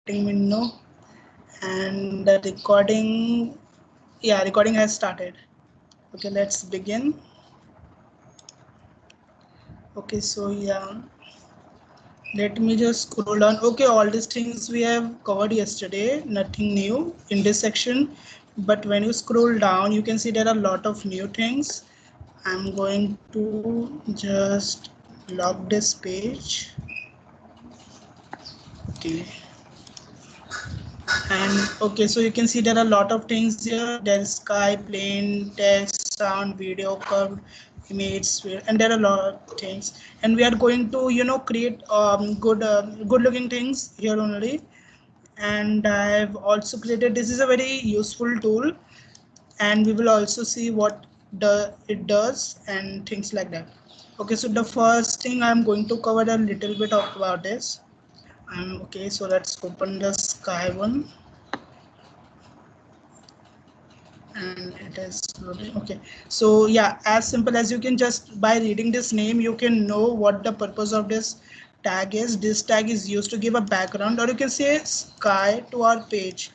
letting me know. And the recording, yeah, recording has started. Okay, let's begin. Okay, so yeah, let me just scroll down. Okay, all these things we have covered yesterday, nothing new in this section. But when you scroll down, you can see there are a lot of new things. I'm going to just lock this page. Okay. And okay, so you can see there are a lot of things here. There's sky, plane, text, sound, video, curved image, sphere, and there are a lot of things. And we are going to, create good looking things here only. And I've also created, this is a very useful tool, and we will also see what it does and things like that. Okay, so the first thing I'm going to cover a little bit of about this. Okay, so let's open the sky one. And it is loading. Okay, so yeah, as simple as you can just by reading this name you can know what the purpose of this tag is. This tag is used to give a background, or you can say sky, to our page.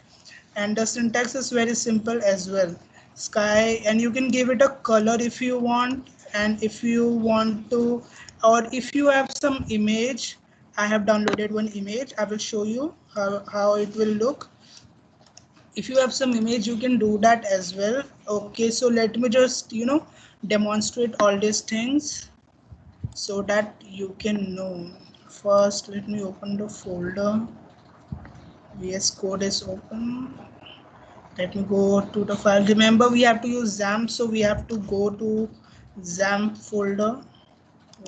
And the syntax is very simple as well, sky, and you can give it a color if you want. And if you want to, or if you have some image, I have downloaded one image. I will show you how it will look. If you have some image, you can do that as well. Okay, so let me just demonstrate all these things so that you can know. First, let me open the folder. VS Code is open. Let me go to the file. Remember, we have to use XAMPP, so we have to go to XAMPP folder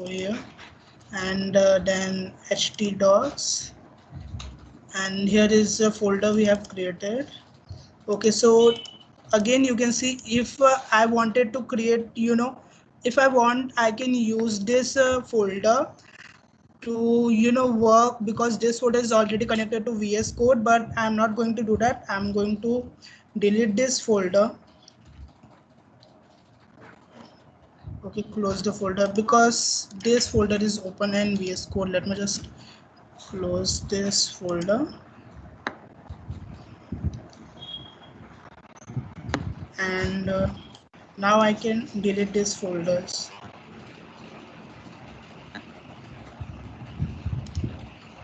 over here, and then htdocs, and here is the folder we have created. Okay, so again you can see, if I wanted to create, if I want, I can use this folder to work, because this folder is already connected to VS Code, but I'm not going to do that. I'm going to delete this folder. Okay, close the folder because this folder is open in VS Code. Let me just close this folder. And now I can delete these folders.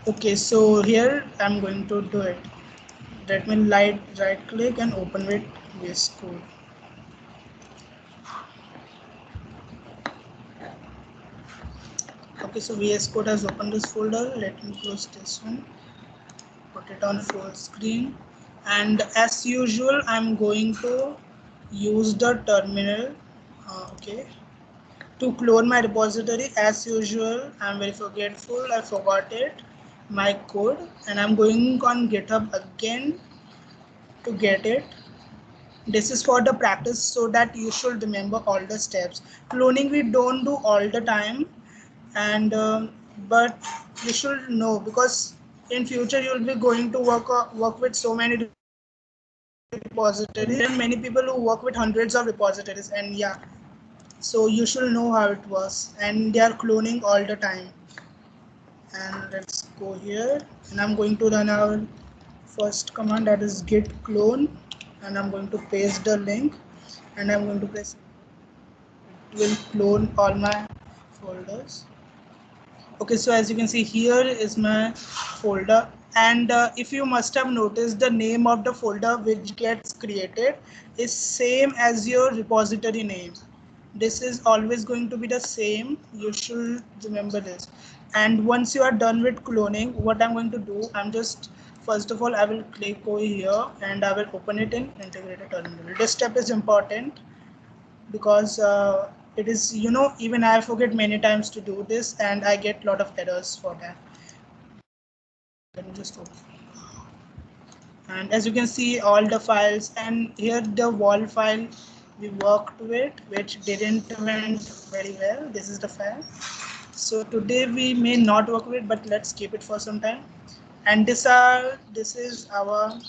Okay, so here I'm going to do it. Let me right click and open with VS Code. Okay, so VS Code has opened this folder. Let me close this one, put it on full screen, and as usual I'm going to use the terminal. Okay, to clone my repository. As usual, I'm very forgetful, I forgot it, my code, and I'm going on GitHub again to get it. This is for the practice, so that you should remember all the steps. Cloning we don't do all the time, and but you should know, because in future you will be going to work with so many repositories. There are many people who work with hundreds of repositories, and yeah, so you should know how it works, and they are cloning all the time. And let's go here, and I'm going to run our first command, that is git clone, and I'm going to paste the link, and I'm going to press. It will clone all my folders. Okay, so as you can see, here is my folder, and if you must have noticed, the name of the folder which gets created is same as your repository name. This is always going to be the same. You should remember this. And once you are done with cloning, what I'm going to do, I'm just, first of all, I will click over here and I will open it in integrated terminal. This step is important because it is, even I forget many times to do this, and I get a lot of errors for that. Let me just open. And as you can see, all the files, and here the wall file we worked with, which didn't went very well. This is the file. So today we may not work with, but let's keep it for some time. And this is our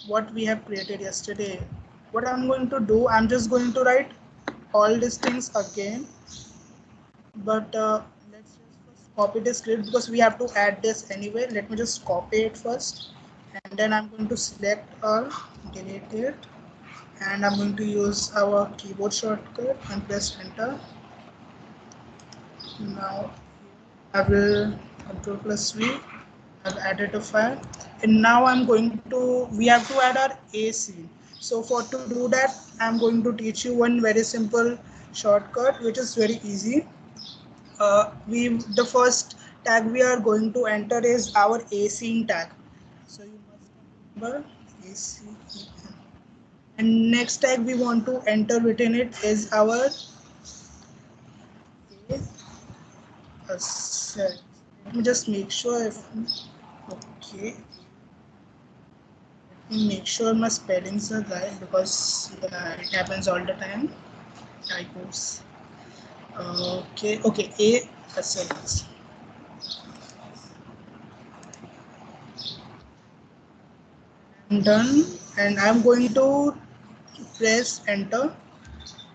what we have created yesterday. What I'm going to do, I'm just going to write all these things again, but let's just first copy this script because we have to add this anyway. Let me just copy it first, and then I'm going to select all, delete it, and I'm going to use our keyboard shortcut and press enter. Now I will control plus V. I've added a file, and now I'm going to, we have to add our A scene. So for to do that, I'm going to teach you one very simple shortcut which is very easy. We the first tag we are going to enter is our A scene tag. So you must remember A scene. And next tag we want to enter within it is our asset. Let me just make sure if okay. Let me make sure my spellings are right because it happens all the time. Typos. Okay, okay. A assets. I'm done, and I'm going to press enter.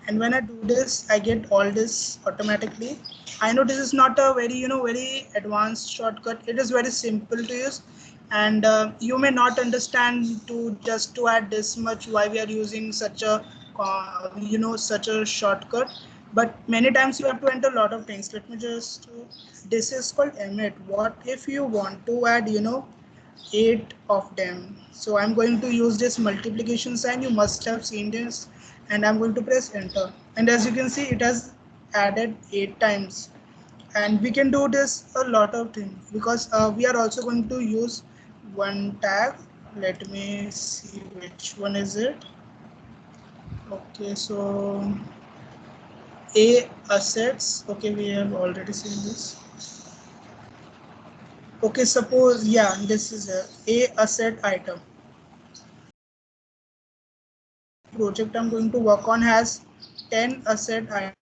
And when I do this, I get all this automatically. I know this is not a very very advanced shortcut. It is very simple to use, and you may not understand to just to add this much why we are using such a such a shortcut. But many times you have to enter a lot of things. Let me just this is called emit. What if you want to add 8 of them? So I'm going to use this multiplication sign. You must have seen this, and I'm going to press enter. And as you can see, it has added 8 times. And we can do this a lot of things because we are also going to use one tag. Let me see which one is it. Okay, so A assets. Okay, we have already seen this. Okay, suppose yeah, this is a asset item. Project I'm going to work on has 10 asset items.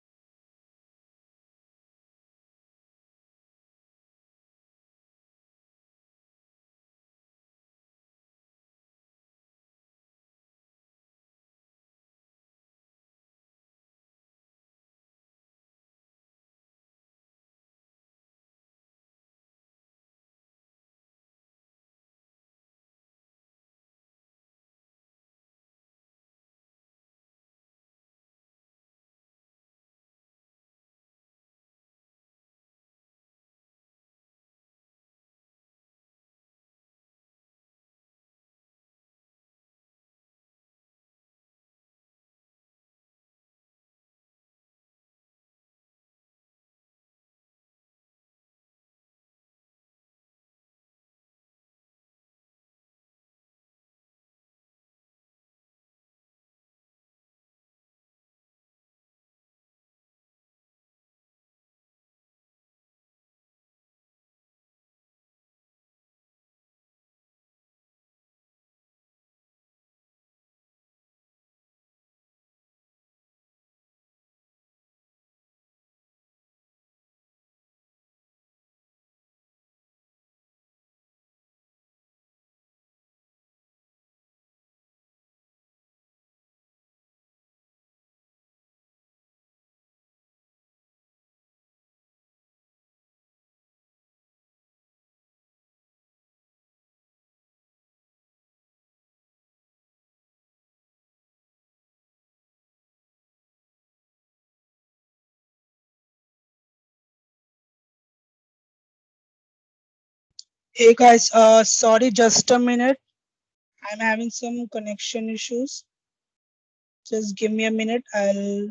Hey guys, sorry, just a minute. I'm having some connection issues. Just give me a minute. I'll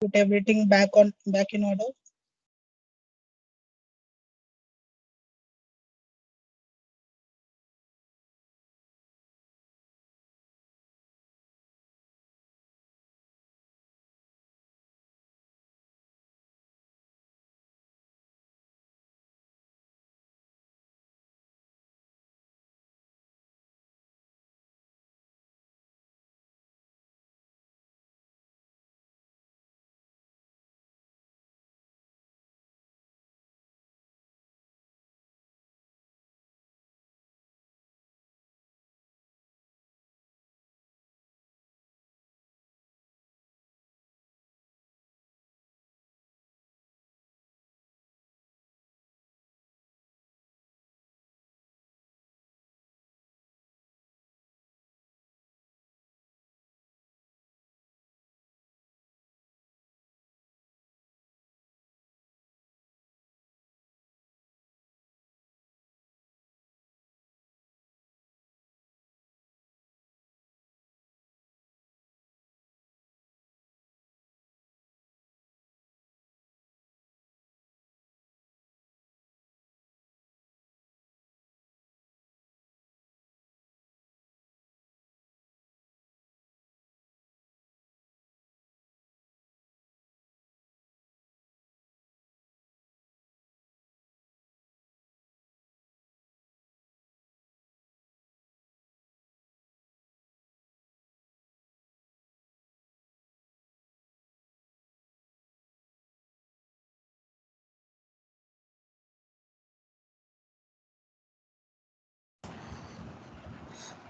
put everything back in order.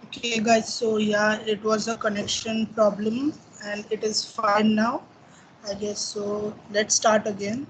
Okay guys, so yeah, it was a connection problem and it is fine now, I guess. So let's start again.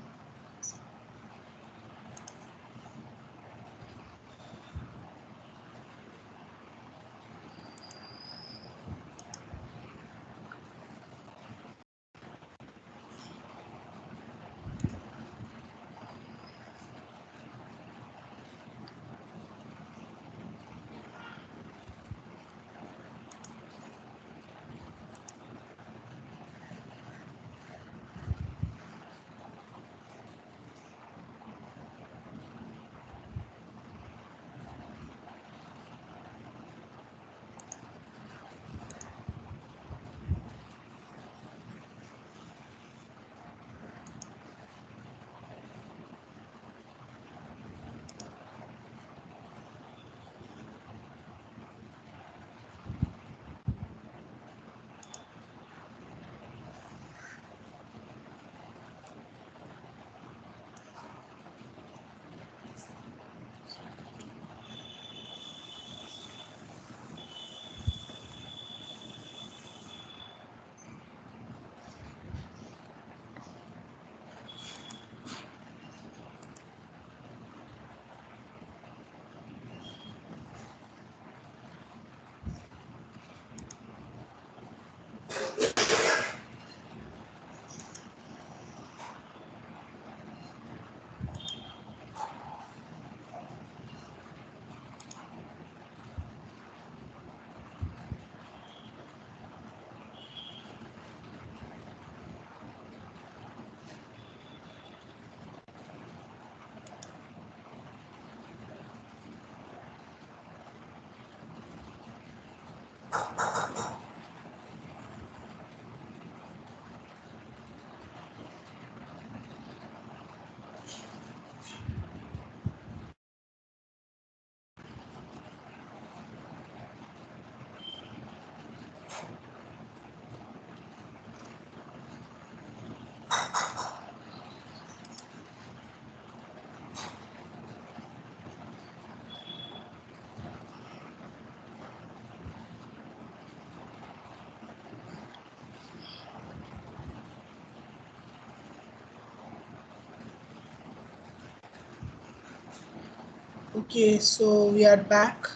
Okay, so we are back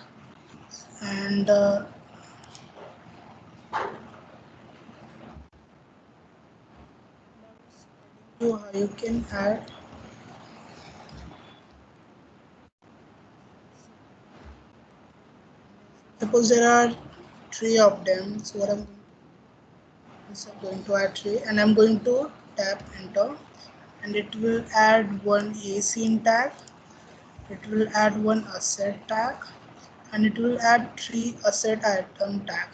and how you can add. Suppose there are three of them. So what I'm going to add three, and I'm going to tap enter, and it will add one ascene tag. It will add one asset tag, and it will add three asset item tag.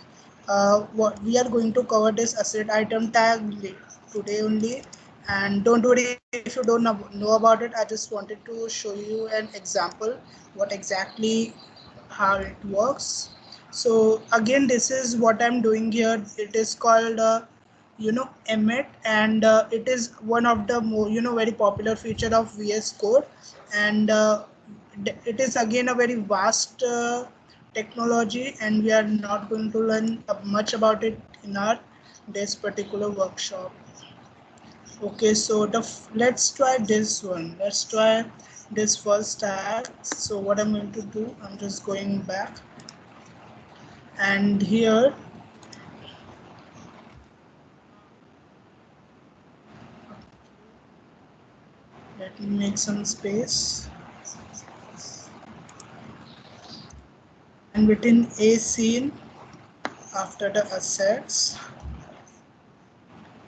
What we are going to cover this asset item tag today only, and don't worry if you don't know about it. I just wanted to show you an example what exactly how it works. So again, this is what I'm doing here. It is called emit, and it is one of the more very popular feature of VS Code, and it is again a very vast technology, and we are not going to learn much about it in our this particular workshop. Okay, so let's try this one. Let's try this first tag. So what I'm going to do, I'm just going back, and here let me make some space, and within a scene after the assets,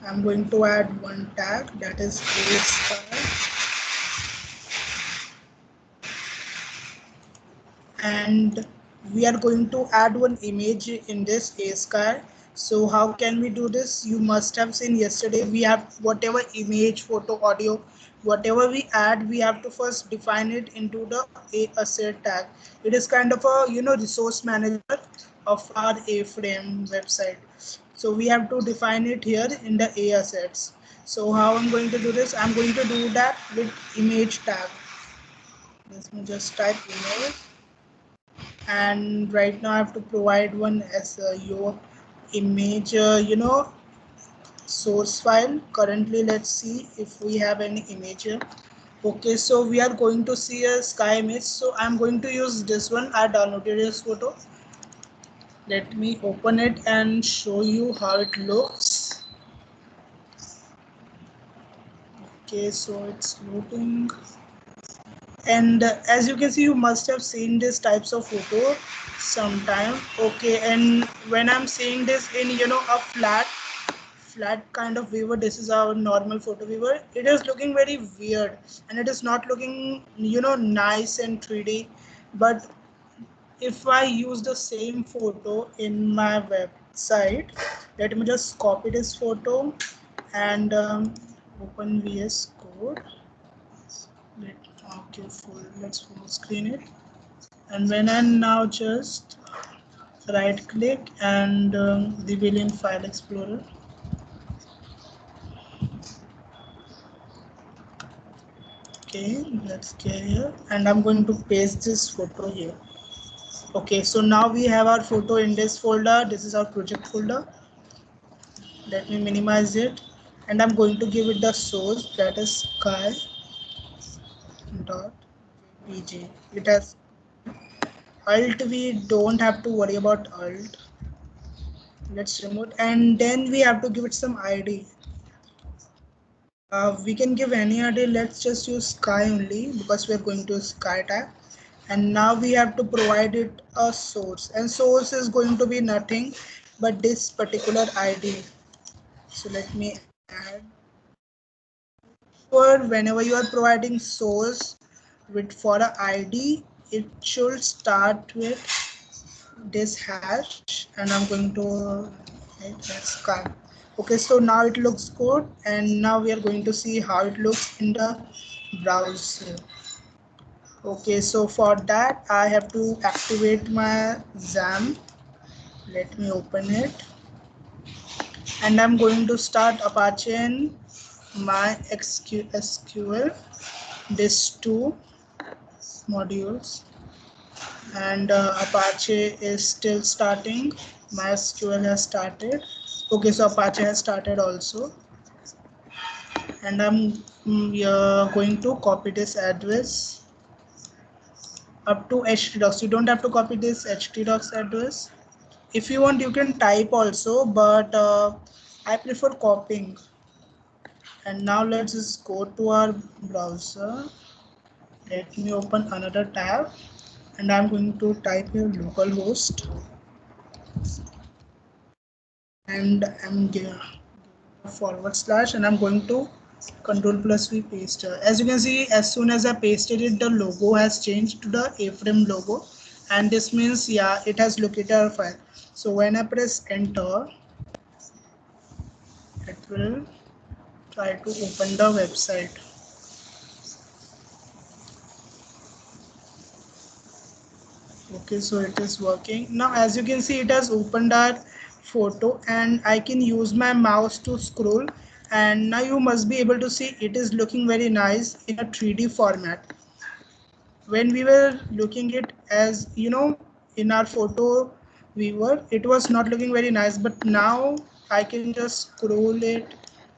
I'm going to add one tag, that is a star, and we are going to add one image in this a sky. So how can we do this? You must have seen yesterday, we have whatever image, photo, audio, whatever we add, we have to first define it into the a asset tag. It is kind of a resource manager of our A-frame website. So we have to define it here in the a assets. So how I'm going to do this, I'm going to do that with image tag. Let me just type image, And right now I have to provide one as your image, source file. Currently, let's see if we have any image here. Okay, so we are going to see a sky image. So I'm going to use this one. I downloaded this photo. Let me open it and show you how it looks. Okay, so it's loading. And as you can see, you must have seen this types of photo sometime. Okay, and when I'm seeing this in a flat kind of viewer, this is our normal photo viewer, it is looking very weird and it is not looking nice and 3D. But if I use the same photo in my website, let me just copy this photo and open VS Code. Okay, let's full screen it. And when I now just right click and reveal in File Explorer. Okay, let's get here and I'm going to paste this photo here. Okay, so now we have our photo in this folder. This is our project folder. Let me minimize it and I'm going to give it the source, that is sky.pg. It has alt, we don't have to worry about alt. Let's remove and then we have to give it some ID. We can give any ID. Let's just use sky only because we are going to sky tag. And now we have to provide it a source, and source is going to be nothing but this particular ID. So let me add. For whenever you are providing source with for a ID, it should start with this hash, and I'm going to that's sky. Okay, so now it looks good, and now we are going to see how it looks in the browser. Okay, so for that I have to activate my XAMPP. Let me open it and I'm going to start Apache in my SQL, these two modules, and Apache is still starting. MySQL has started. Okay, so Apache has started also, and I'm going to copy this address up to htdocs. You don't have to copy this htdocs address. If you want, you can type also, but I prefer copying. And now let's just go to our browser. Let me open another tab and I'm going to type here localhost and I'm giving / and I'm going to Control+V paste. As you can see, as soon as I pasted it, the logo has changed to the A-frame logo, and this means yeah, it has located our file. So when I press enter, it will try to open the website. Okay, so it is working now. As you can see, it has opened our photo and I can use my mouse to scroll, and now you must be able to see it is looking very nice in a 3D format. When we were looking it as in our photo viewer, it was not looking very nice, but now I can just scroll it.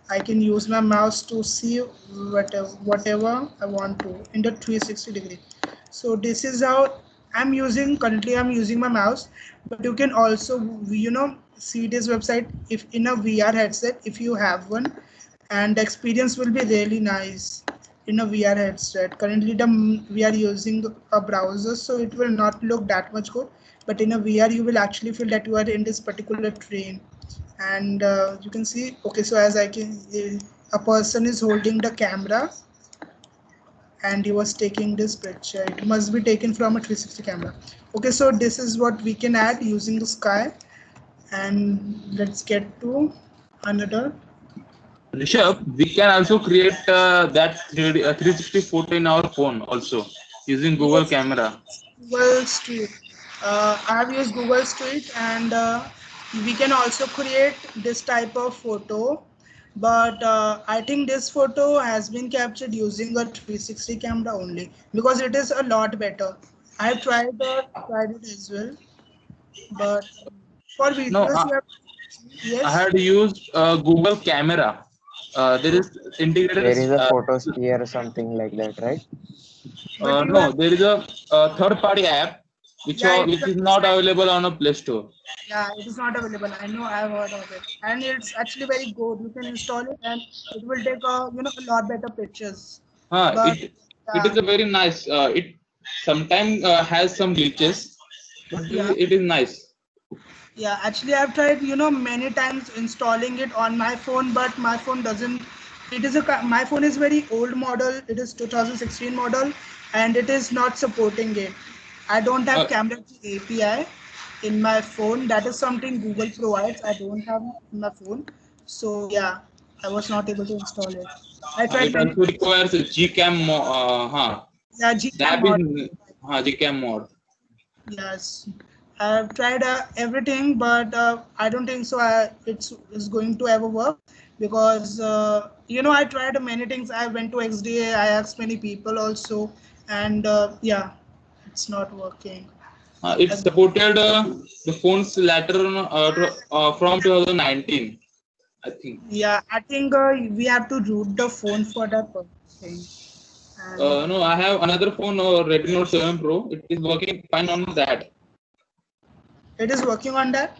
I can use my mouse to see whatever I want to in the 360-degree. So this is how currently I'm using my mouse, but you can also see this website if in a VR headset if you have one, and the experience will be really nice in a VR headset. Currently we are using a browser, so it will not look that much good, but in a VR you will actually feel that you are in this particular train. And you can see, okay, so as I can a person is holding the camera and he was taking this picture. It must be taken from a 360 camera. Okay, so this is what we can add using the sky. And let's get to another. Rishabh, we can also create that 360 photo in our phone also using Google Yes, Camera. Google Street. I have used Google Street, and we can also create this type of photo. But I think this photo has been captured using a 360 camera only because it is a lot better. I tried it as well, but for No, videos you have. I Yes. had used Google Camera. There is integrated. There is a photo sphere or something like that, right? But you No, have, there is a, third-party app yeah, it is which is not available on a Play Store. yeah, it is not available. I know, I've heard of it, and it's actually very good. You can install it, and it will take a lot better pictures. But It yeah, is a very nice. It sometimes has some glitches, but yeah, it is nice. yeah. Actually, I've tried many times installing it on my phone, but my phone doesn't. My phone is very old model. It is 2016 model, and it is not supporting it. I don't have Uh, camera API in my phone. That is something Google provides. I don't have in my phone. So yeah, I was not able to install it. I tried it many also times. requires a Gcam. Yeah, The Gcam app mod. is Gcam mod. Yes, I've tried everything, but I don't think so. It's going to ever work because I tried many things. I went to XDA. I asked many people also, and yeah, it's not working. It Uh, supported the phones later on, from 2019, I think. yeah, I think we have to root the phone for that thing, and No, I have another phone, Redmi Note 7 Pro. It is working fine on that. it is working on that.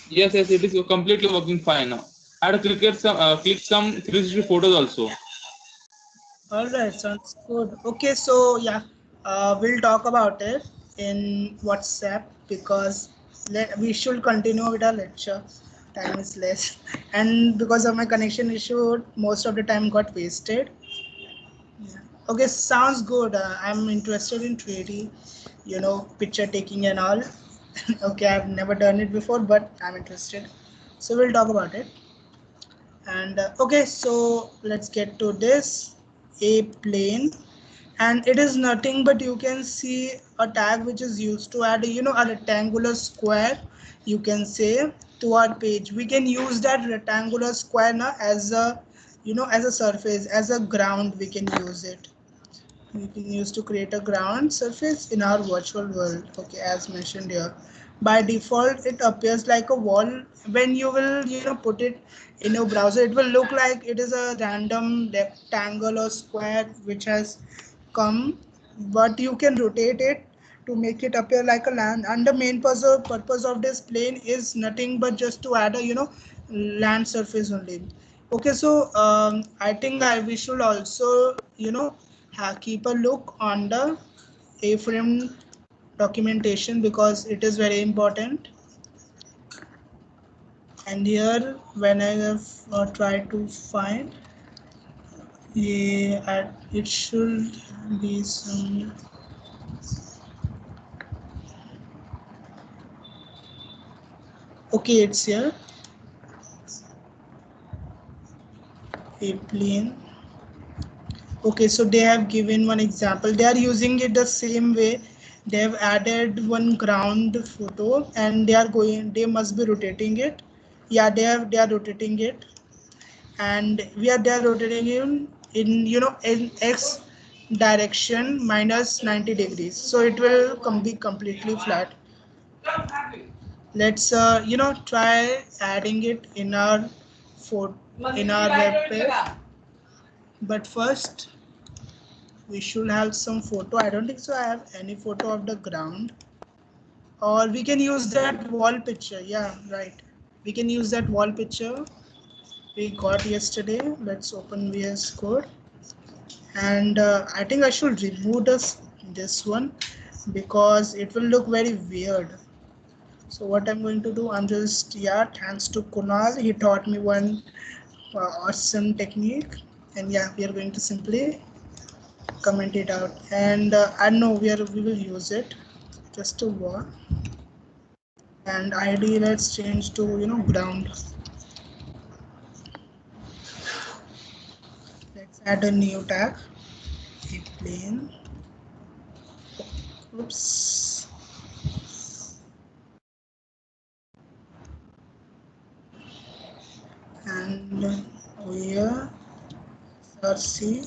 Yes, it is completely working fine now. I had to click some 360 photos also. All right, sounds good. Okay, so yeah, we'll talk about it in WhatsApp because we should continue with our lecture. Time is less, and because of my connection issue, most of the time got wasted. Yeah. Okay, sounds good. I'm interested in 3D, picture taking and all. Okay, I've never done it before, but I'm interested. So we'll talk about it. And okay, so let's get to this. A plane, and it is nothing but you can see a tag which is used to add a rectangular square, you can say, to our page. We can use that rectangular square now as a as a surface, as a ground. We can use it. We can use to create a ground surface in our virtual world. Okay, as mentioned here, by default it appears like a wall. When you will put it in your browser, it will look like it is a random rectangle or square which has come, but you can rotate it to make it appear like a land. And the main purpose of this plane is nothing but just to add a land surface only. Okay, so I think we should also keep a look on the A-frame documentation because it is very important. And here, when I have tried to find, yeah, it should be some. Okay, it's here. A plane. Okay, so they have given one example. They are using it the same way. They have added one ground photo and they must be rotating it. Yeah, they are rotating it, and they are rotating in in X direction minus 90 degrees. So it will be completely flat. Let's try adding it in our web page. But first we should have some photo. I don't think so I have any photo of the ground, or we can use that wall picture. Yeah, right, we can use that wall picture we got yesterday. Let's open VS Code, and I think I should remove this one because it will look very weird. So what I'm going to do, I'm just, yeah, thanks to Kunal, he taught me one awesome technique, and yeah, we are going to simply comment it out, and I know we will use it. Just a word, and ID, let's change to ground. Let's add a new tag, a plane. Oops. And here search C.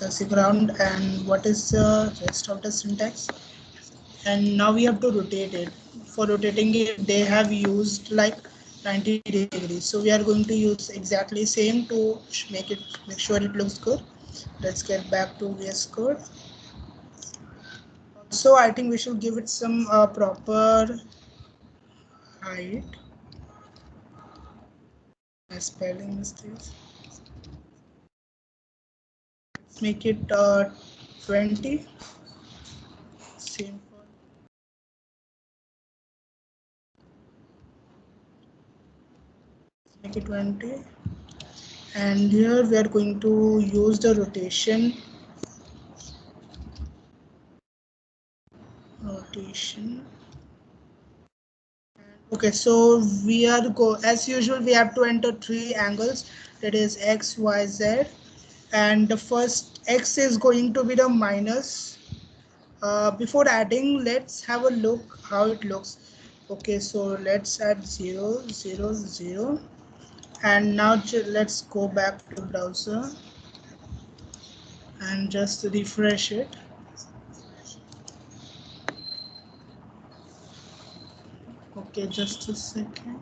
as a ground. And what is the rest of the syntax? And now we have to rotate it. For rotating it, they have used like 90 degrees. So we are going to use exactly same to make sure it looks good. Let's get back to VS Code. So I think we should give it some proper height. My spelling mistakes. Let's make it 20. Same for make it 20. And here we are going to use the rotation. Okay, so we are as usual we have to enter three angles, that is x, y, z, and the first x is going to be the minus. Before adding, let's have a look how it looks. Okay, so let's add 0 0 0, and now let's go back to browser and just refresh it. Okay, just a second.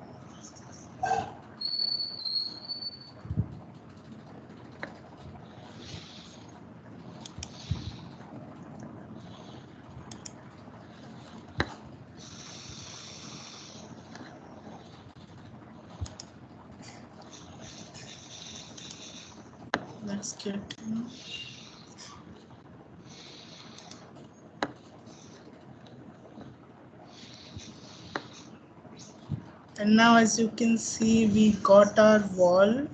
Let's get and now as you can see we got our wall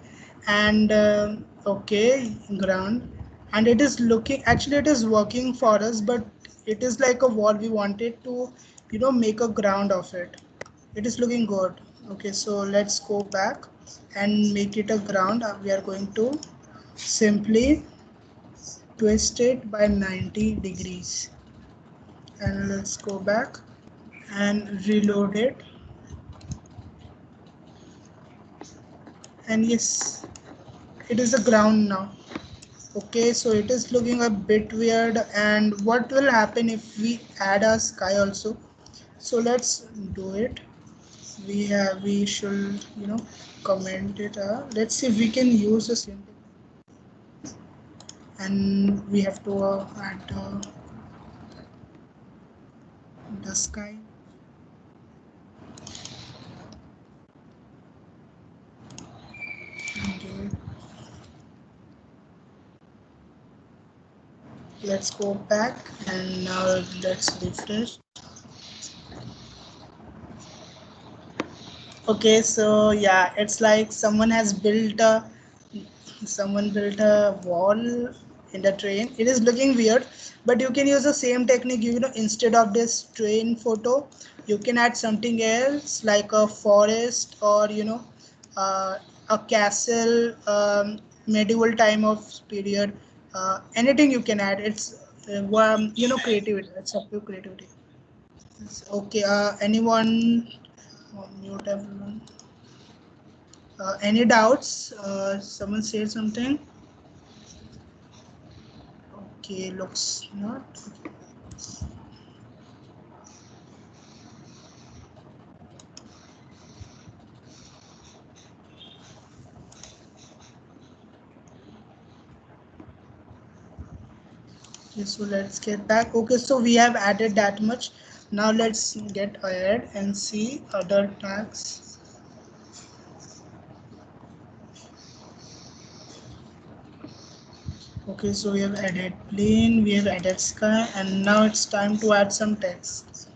and okay, ground, and it is looking, actually it is working for us, but it is like a wall. We wanted to make a ground of it. It is looking good. Okay, so let's go back and make it a ground. We are going to simply twist it by 90 degrees, and let's go back and reload it. And yes, it is the ground now. Okay, so it is looking a bit weird. And what will happen if we add a sky also? So let's do it. We should comment it. Let's see if we can use the same thing. And we have to add the sky. Okay. Let's go back and now let's refresh. Okay, so yeah, it's like someone built a wall in the train. It is looking weird, but you can use the same technique. Instead of this train photo, you can add something else like a forest, or uh, a castle, medieval time of period. Anything you can add. It's creativity. It's up to creativity. Okay, anyone? Mute everyone. Any doubts? Someone said something. Okay, looks not. Okay, so let's get back. Okay, so we have added that much. Now let's get ahead and see other tags. Okay, so we have added plane, we have added sky, and now it's time to add some text.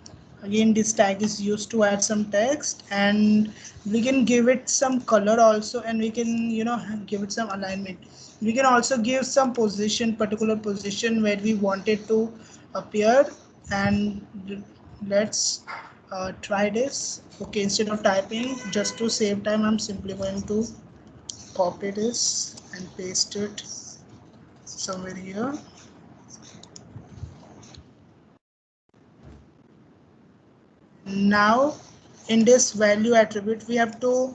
Again, this tag is used to add some text, and we can give it some color also, and we can give it some alignment. We can also give some position, particular position where we want it to appear. And let's try this. Okay, instead of typing, just to save time, I'm simply going to copy this and paste it somewhere here. Now in this value attribute, we have to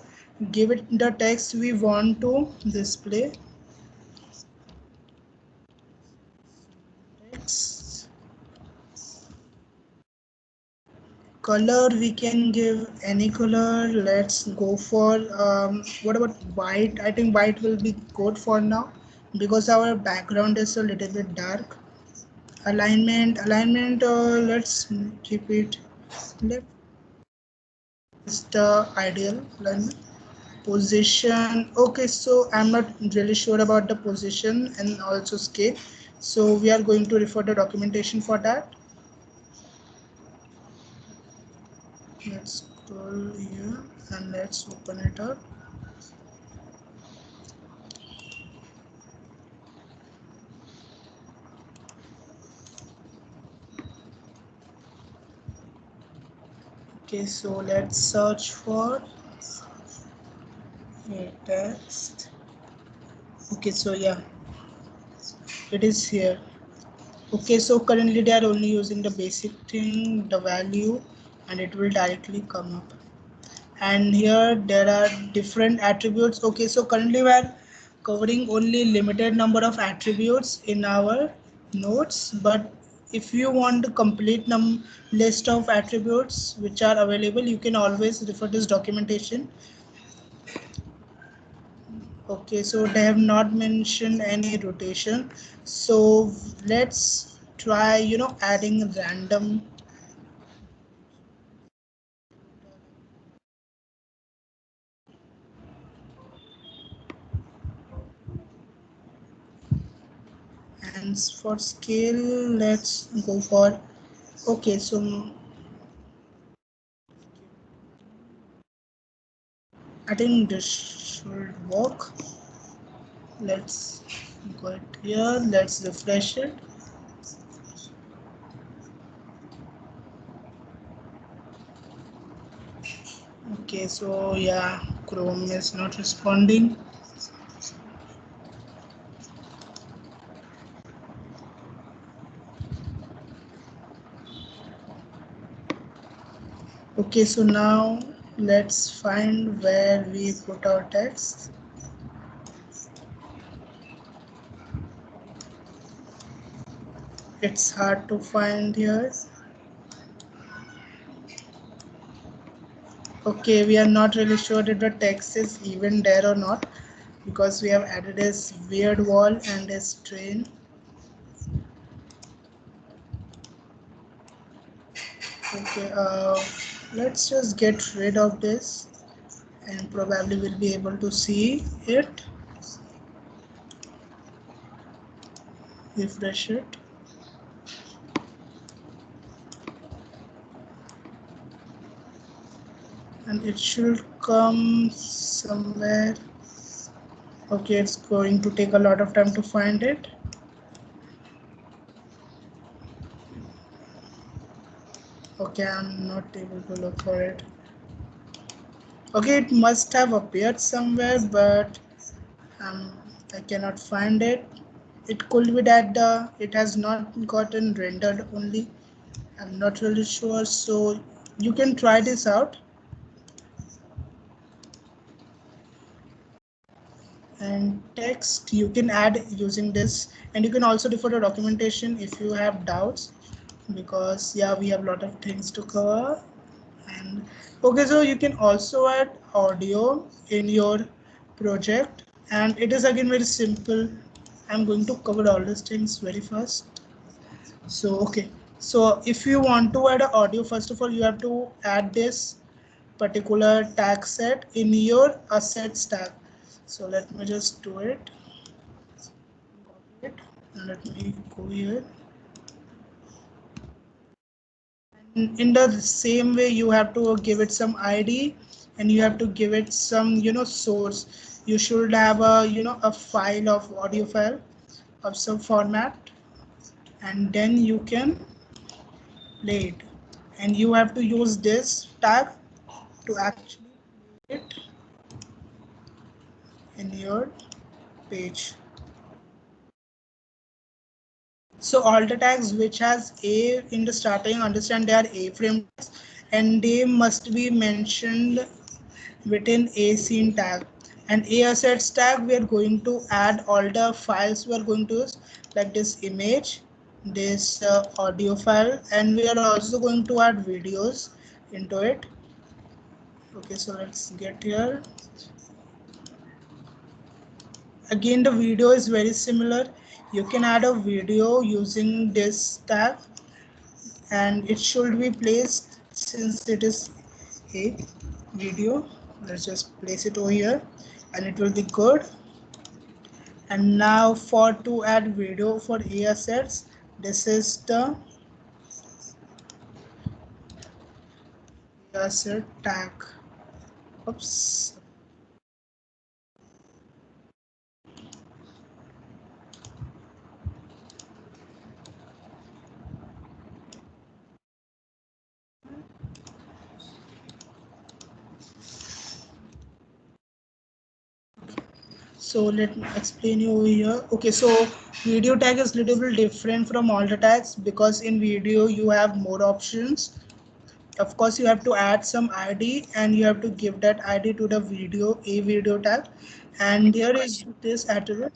give it the text we want to display. color, we can give any color. Let's go for what about white? I think white will be good for now because our background is a little bit dark. Alignment, let's keep it left. Is the ideal alignment. Position, okay, so I'm not really sure about the position and also scale, so we are going to refer the documentation for that. Let's scroll here and let's open it up. Okay, so let's search for a text. Okay, so yeah, it is here. Okay, so currently they are only using the basic thing, the value, and it will directly come up. And here there are different attributes. Okay, so currently we are covering only limited number of attributes in our notes, but if you want the complete list of attributes which are available, you can always refer this documentation. Okay, so they have not mentioned any rotation, so let's try adding random. And for scale, let's go for, okay, so I think this should work. Let's go it here, let's refresh it. Okay, so yeah, Chrome is not responding. Okay, so now let's find where we put our text. It's hard to find here. Okay, we are not really sure if the text is even there or not because we have added this weird wall and a string. Okay, let's just get rid of this and probably we'll be able to see it. Refresh it. And it should come somewhere. Okay, it's going to take a lot of time to find it. Okay, I'm not able to look for it. Okay, it must have appeared somewhere, but I cannot find it. It could be that it has not gotten rendered only. I'm not really sure, so you can try this out. And text you can add using this, and you can also refer to documentation if you have doubts, because yeah, we have a lot of things to cover. And okay, so you can also add audio in your project, and it is again very simple. I'm going to cover all these things very fast. So okay, so if you want to add audio, first of all you have to add this particular tag set in your assets tag. So let me just do it. And let me go here. And in the same way, you have to give it some ID, and you have to give it some source. You should have a a file of audio file of some format, and then you can play it. And you have to use this tag to actually play it in your page. So all the tags which has a in the starting, understand they are a frame tags, and they must be mentioned within a scene tag. And a assets tag, we are going to add all the files we are going to use, like this image, this audio file, and we are also going to add videos into it. Okay, so let's get here. Again, the video is very similar. You can add a video using this tag, and it should be placed since it is a video. Let's just place it over here and it will be good. And now for to add video for assets, this is the asset tag. Oops. So let me explain you over here. Okay, so video tag is little bit different from all the tags because in video you have more options. Of course, you have to add some ID and you have to give that ID to the video, a video tag. And there is this attribute.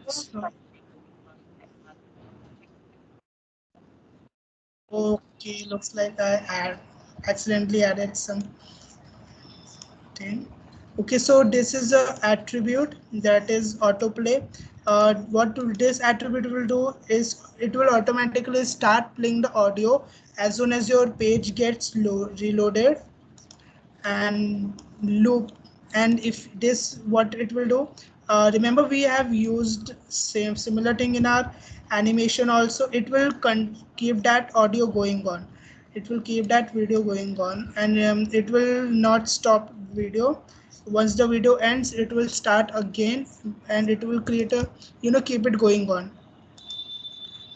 So, okay, looks like accidentally added some thing. Okay, so this is a attribute that is autoplay. This attribute will do is it will automatically start playing the audio as soon as your page gets reloaded and loop. And if this what it will do, remember we have used similar thing in our animation also. It will keep that audio going on, it will keep that video going on, and it will not stop video. Once the video ends, it will start again and it will create a, keep it going on.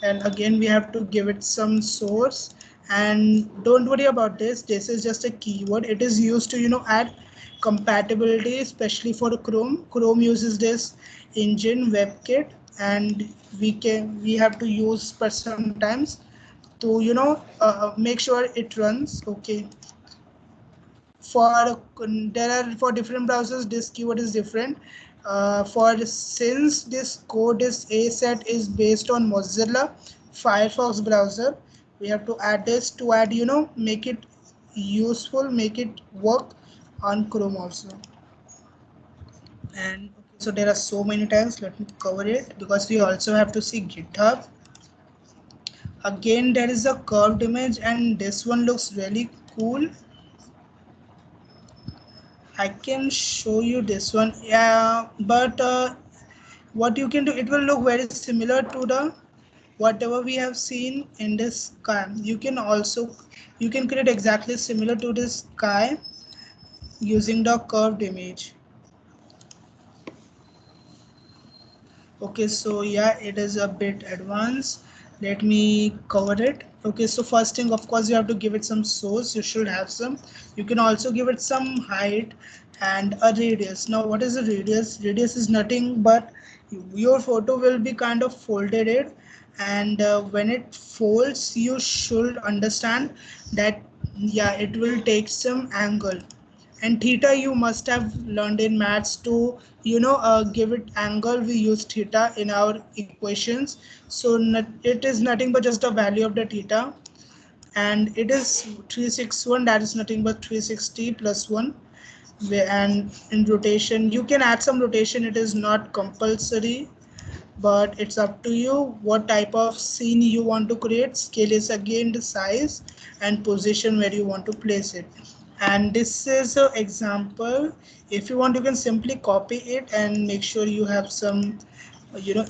And again we have to give it some source. And don't worry about this is just a keyword. It is used to add compatibility, especially for Chrome uses this engine WebKit, and we have to use for sometimes to make sure it runs. Okay, for there are for different browsers this keyword is different. For since this code is ASET is based on Mozilla Firefox browser, we have to add this to add make it useful, make it work on Chrome also. And okay, so there are so many tags, let me cover it because we also have to see GitHub. Again there is a curved image and this one looks really cool. I can show you this one, yeah, but what you can do, it will look very similar to the whatever we have seen in this sky. You can create exactly similar to this sky using the curved image. Okay, so yeah, it is a bit advanced. Let me cover it. Okay, so first thing, of course, you have to give it some source. You should have some. You can also give it some height and a radius. Now, what is the radius? Radius is nothing but your photo will be kind of folded it, and when it folds, you should understand that yeah, it will take some angle. And theta you must have learned in maths to give it angle. We use theta in our equations, so it is nothing but just the value of the theta, and it is 361, that is nothing but 360 plus 1. And in rotation you can add some rotation, it is not compulsory, but it's up to you what type of scene you want to create. Scale is again the size and position where you want to place it. And this is an example. If you want, you can simply copy it and make sure you have some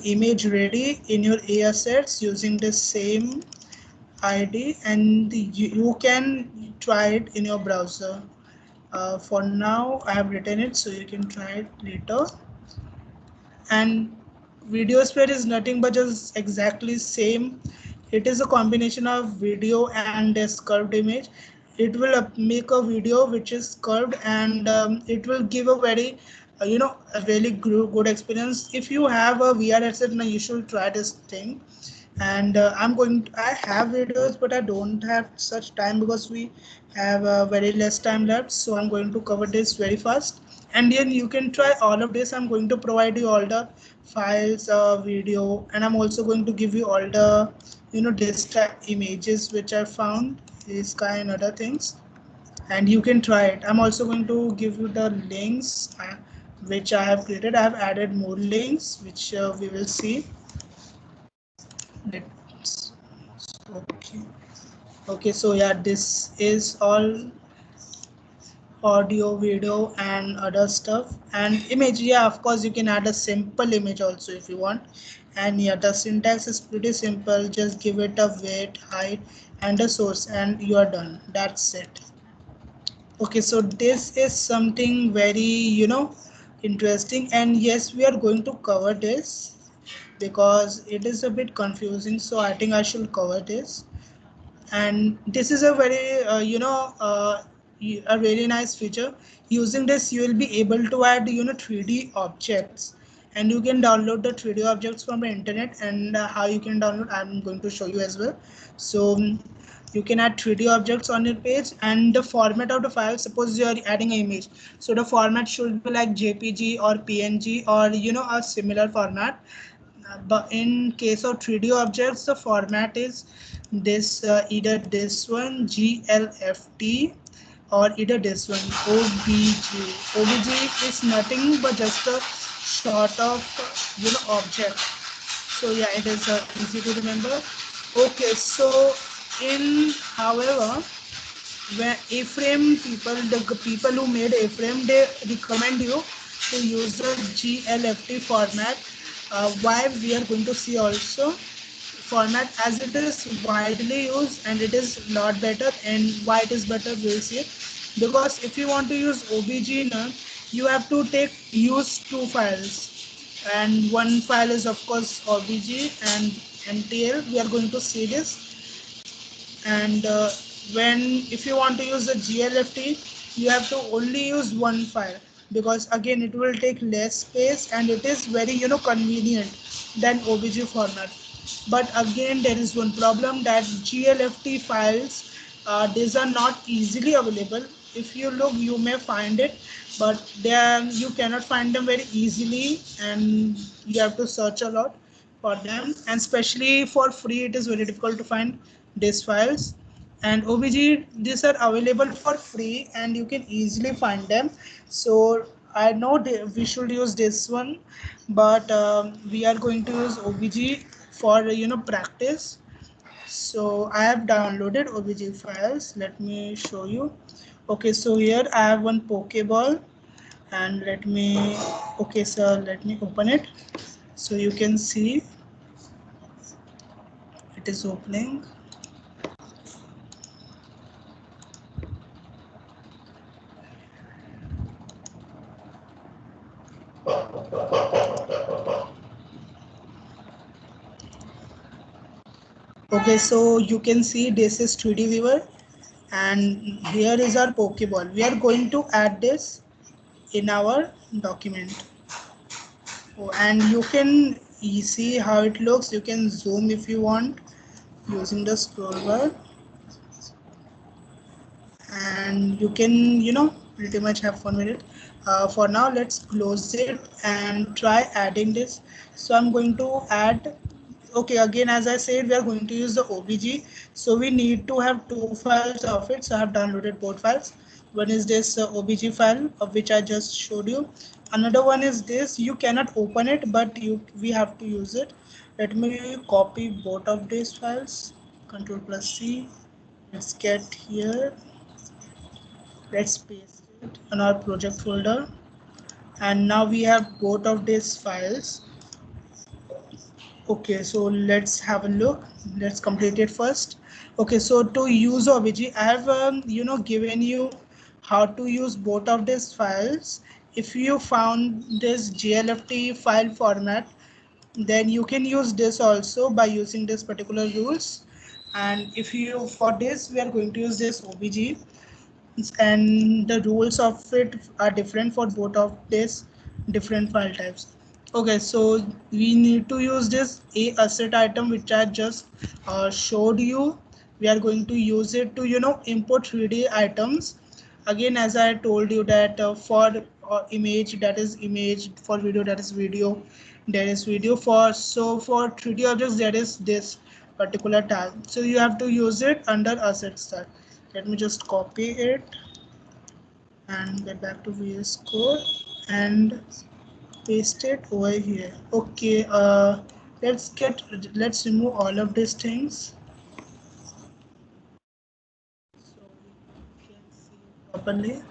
image ready in your assets using the same ID, and you can try it in your browser. For now I have written it, so you can try it later. And Videosphere is nothing but just exactly same. It is a combination of video and a curved image. It will make a video which is curved, and it will give a very a really good experience. If you have a VR headset, now you should try this thing. And I have videos, but I don't have such time because we have very less time left, so I'm going to cover this very fast. And then you can try all of this. I'm going to provide you all the files, video, and I'm also going to give you all the this images which I found, this kind and other things, and you can try it. I'm also going to give you the links which I have created. I have added more links which we will see. Let's, okay, so yeah, this is all audio, video and other stuff. And image, yeah, of course you can add a simple image also if you want. And yeah, the syntax is pretty simple. Just give it a weight, height and a source and you are done. That's it. Okay, so this is something very interesting, and yes, we are going to cover this because it is a bit confusing, so I think I should cover this. And this is a very a really nice feature. Using this you will be able to add 3D objects, and you can download the 3D objects from the internet. And how you can download, I'm going to show you as well. So you can add 3D objects on your page, and the format of the file, suppose you are adding an image, so the format should be like JPG or PNG or a similar format. But in case of 3D objects, the format is this, either this one GLFT or either this one OBJ. OBJ is nothing but just a sort of object. So yeah, it is easy to remember. Okay, so in however, where A-frame people, the people who made A-frame, they recommend you to use the GLFT format. Why, we are going to see also format, as it is widely used and it is a lot better. And why it is better, we'll see it. Because if you want to use OBJ now, you have to use two files, and one file is of course OBJ and MTL. We are going to see this. And when, if you want to use the GLFT, you have to only use one file, because again it will take less space and it is very convenient than OBJ format. But again there is one problem, that GLFT files, these are not easily available. If you look, you may find it, but then you cannot find them very easily, and you have to search a lot for them. And especially for free, it is very difficult to find these files. And OBJ, these are available for free and you can easily find them. So I know we should use this one, but we are going to use OBJ for practice. So I have downloaded OBJ files. Let me show you. Okay, so here I have one Pokeball, and let me, okay sir, let me open it so you can see it is opening. Okay, so you can see this is 3D viewer, and here is our Pokeball. We are going to add this in our document. Oh, and you can see how it looks. You can zoom if you want using the scroll bar, and you can pretty much have fun with it. For now, let's close it and try adding this. So I'm going to add. Okay, again, as I said, we are going to use the OBJ, so we need to have two files of it. So I have downloaded both files. One is this OBJ file of which I just showed you. Another one is this. You cannot open it, but we have to use it. Let me copy both of these files. Control+C. Let's get here. Let's paste it on our project folder. And now we have both of these files. Okay, so let's have a look. Let's complete it first. Okay, so to use OBJ, I have given you how to use both of these files. If you found this GLFT file format, then you can use this also by using this particular rules. And if you, for this, we are going to use this OBJ, and the rules of it are different for both of these different file types. Okay, so we need to use this a asset item which I just showed you. We are going to use it to import 3D items. Again, as I told you that for image, that is image, for video, that is video, there is video. For, so for 3D objects, there is this particular tag. So you have to use it under assets tag. Let me just copy it and get back to VS Code and paste it over here. Okay, let's remove all of these things so we can see properly.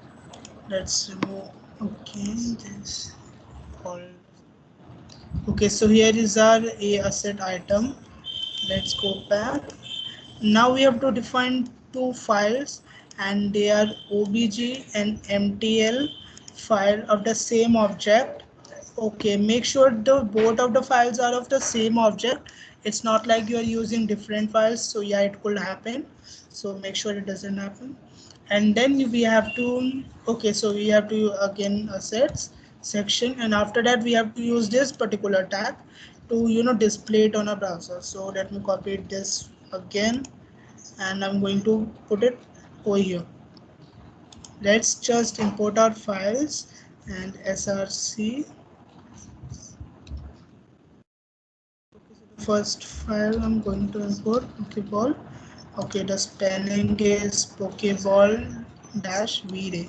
Let's remove. Okay, this all. Okay, so here is our a asset item. Let's go back. Now we have to define two files, and they are obj and mtl file of the same object. Okay, make sure the both of the files are of the same object. It's not like you are using different files, so yeah, it could happen. So make sure it doesn't happen. And then we have to, okay, so we have to again assets section, and after that we have to use this particular tag to display it on a browser. So let me copy this again, and I'm going to put it over here. Let's just import our files and src. First file I'm going to import Pokeball. Okay, the spelling is Pokeball dash V-Ray.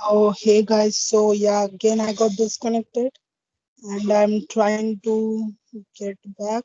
Oh, hey guys. So yeah, again I got disconnected and I'm trying to get back.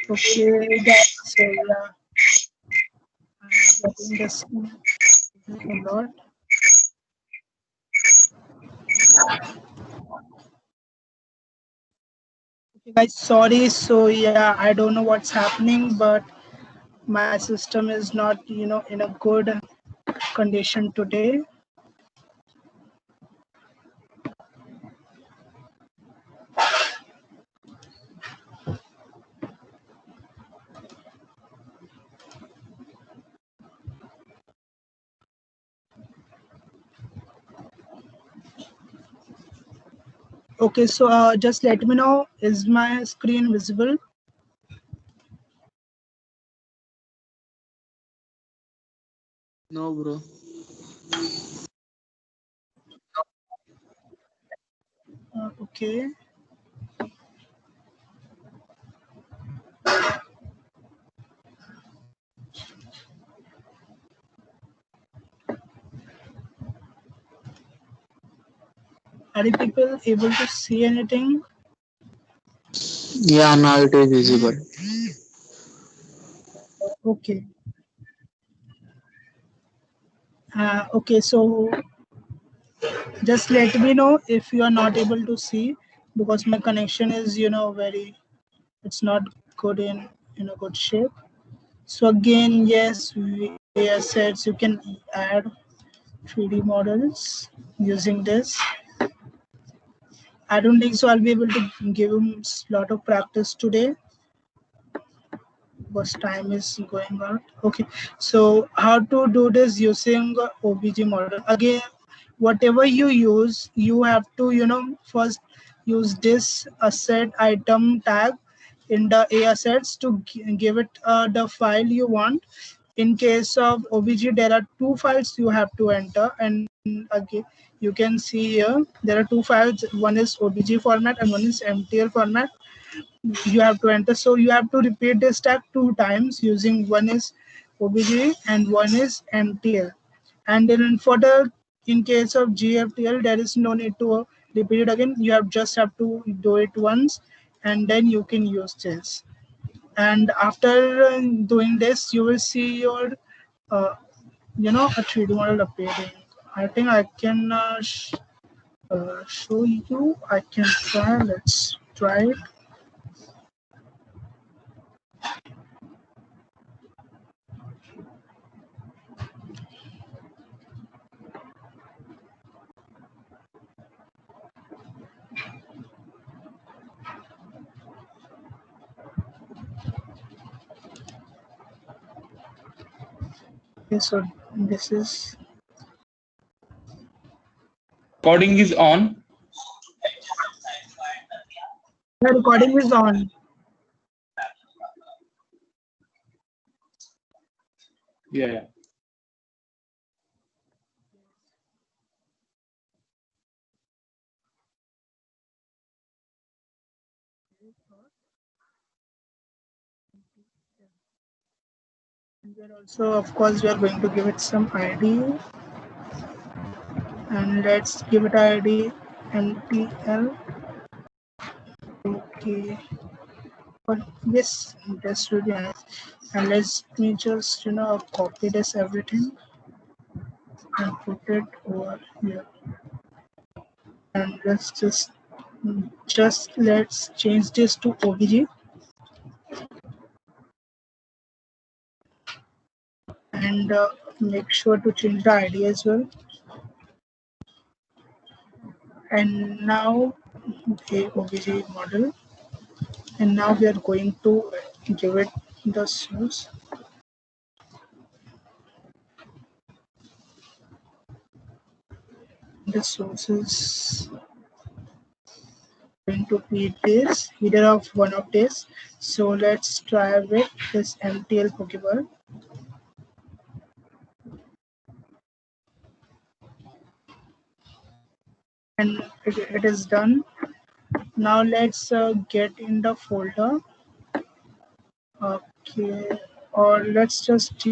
Okay, guys. So yeah, I'm getting disconnected a lot. Okay, guys. Sorry. So yeah, I don't know what's happening, but my system is not, in a good condition today. Okay, so just let me know, is my screen visible? No, bro. Okay. Are you people able to see anything? Yeah, now it is visible. Okay. Okay, so just let me know if you are not able to see, because my connection is, very, it's not good in a good shape. So again, yes, VS sets, you can add 3D models using this. I don't think so I'll be able to give him a lot of practice today because time is going out. Okay, so how to do this using OBJ model? Again, whatever you use, you have to, first use this asset item tag in the A assets to give it the file you want. In case of OBJ, there are two files you have to enter, and again, you can see here there are two files. One is OBJ format and one is MTL format you have to enter. So you have to repeat this tag two times using one is OBJ and one is MTL. And then for the in case of GFTL, there is no need to repeat it again. You have to do it once, and then you can use this. And after doing this, you will see your uh, a 3D model appearing. I think I can show you. I can try. Let's try it. Okay, so this is Recording is on. the recording is on. Yeah. And we're also, of course, we are going to give it some ID, and let's give it ID MTL. Okay, but yes, that's really nice. And let's me just copy this everything and put it over here. And let's change this to OBJ. and make sure to change the ID as well. And now the OBJ model, and now we are going to give it the source. The source is going to be this, either of one of this. So let's try with this MTL Pokeball. And it is done. Now let's get in the folder. Okay, or let's just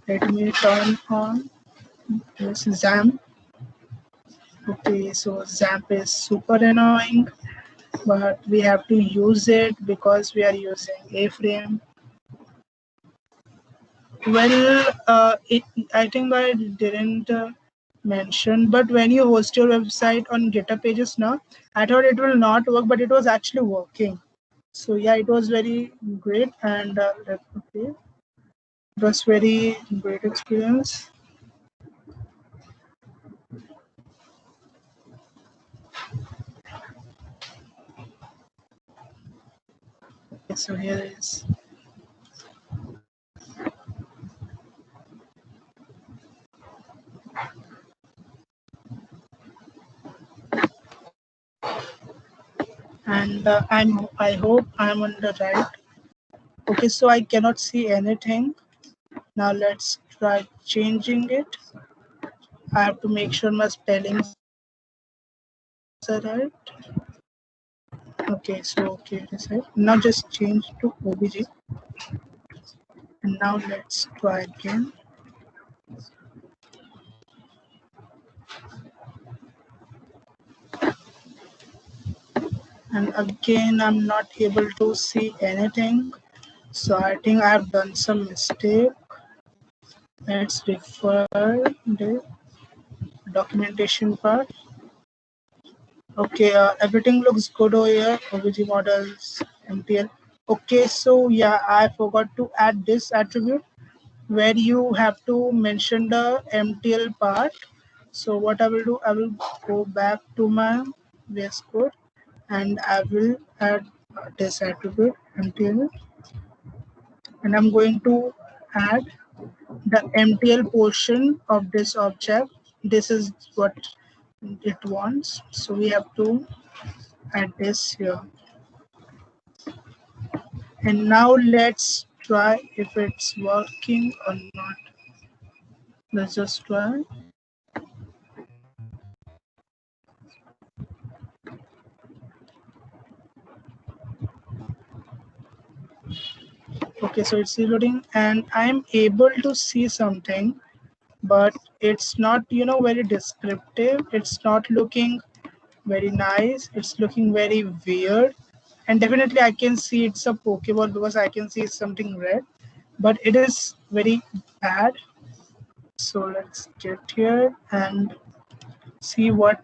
let me turn on this XAMPP. Okay, so XAMPP is super annoying, but we have to use it because we are using A-Frame. Well, I think I didn't mention, but when you host your website on GitHub Pages now, I thought it will not work, but it was actually working. So yeah, it was very great, and okay, it was very great experience. Okay, so here it is. And I hope I'm on the right. Okay, so I cannot see anything. Now let's try changing it. I have to make sure my spellings are right. Okay, so okay, it is right. Now just change to OBJ. And now let's try again. And again, I'm not able to see anything. So I think I've done some mistake. Let's refer the documentation part. Okay, everything looks good over here. OBJ models, MTL. Okay, so yeah, I forgot to add this attribute where you have to mention the MTL part. So what I will do, I will go back to my VS Code and I will add this attribute MTL, and I'm going to add the MTL portion of this object. This is what it wants, so we have to add this here. And now let's try if it's working or not. Let's just try. Okay, so it's reloading and I'm able to see something, but it's not very descriptive. It's not looking very nice. It's looking very weird, and definitely I can see it's a Pokeball because I can see something red, but it is very bad. So let's get here and see what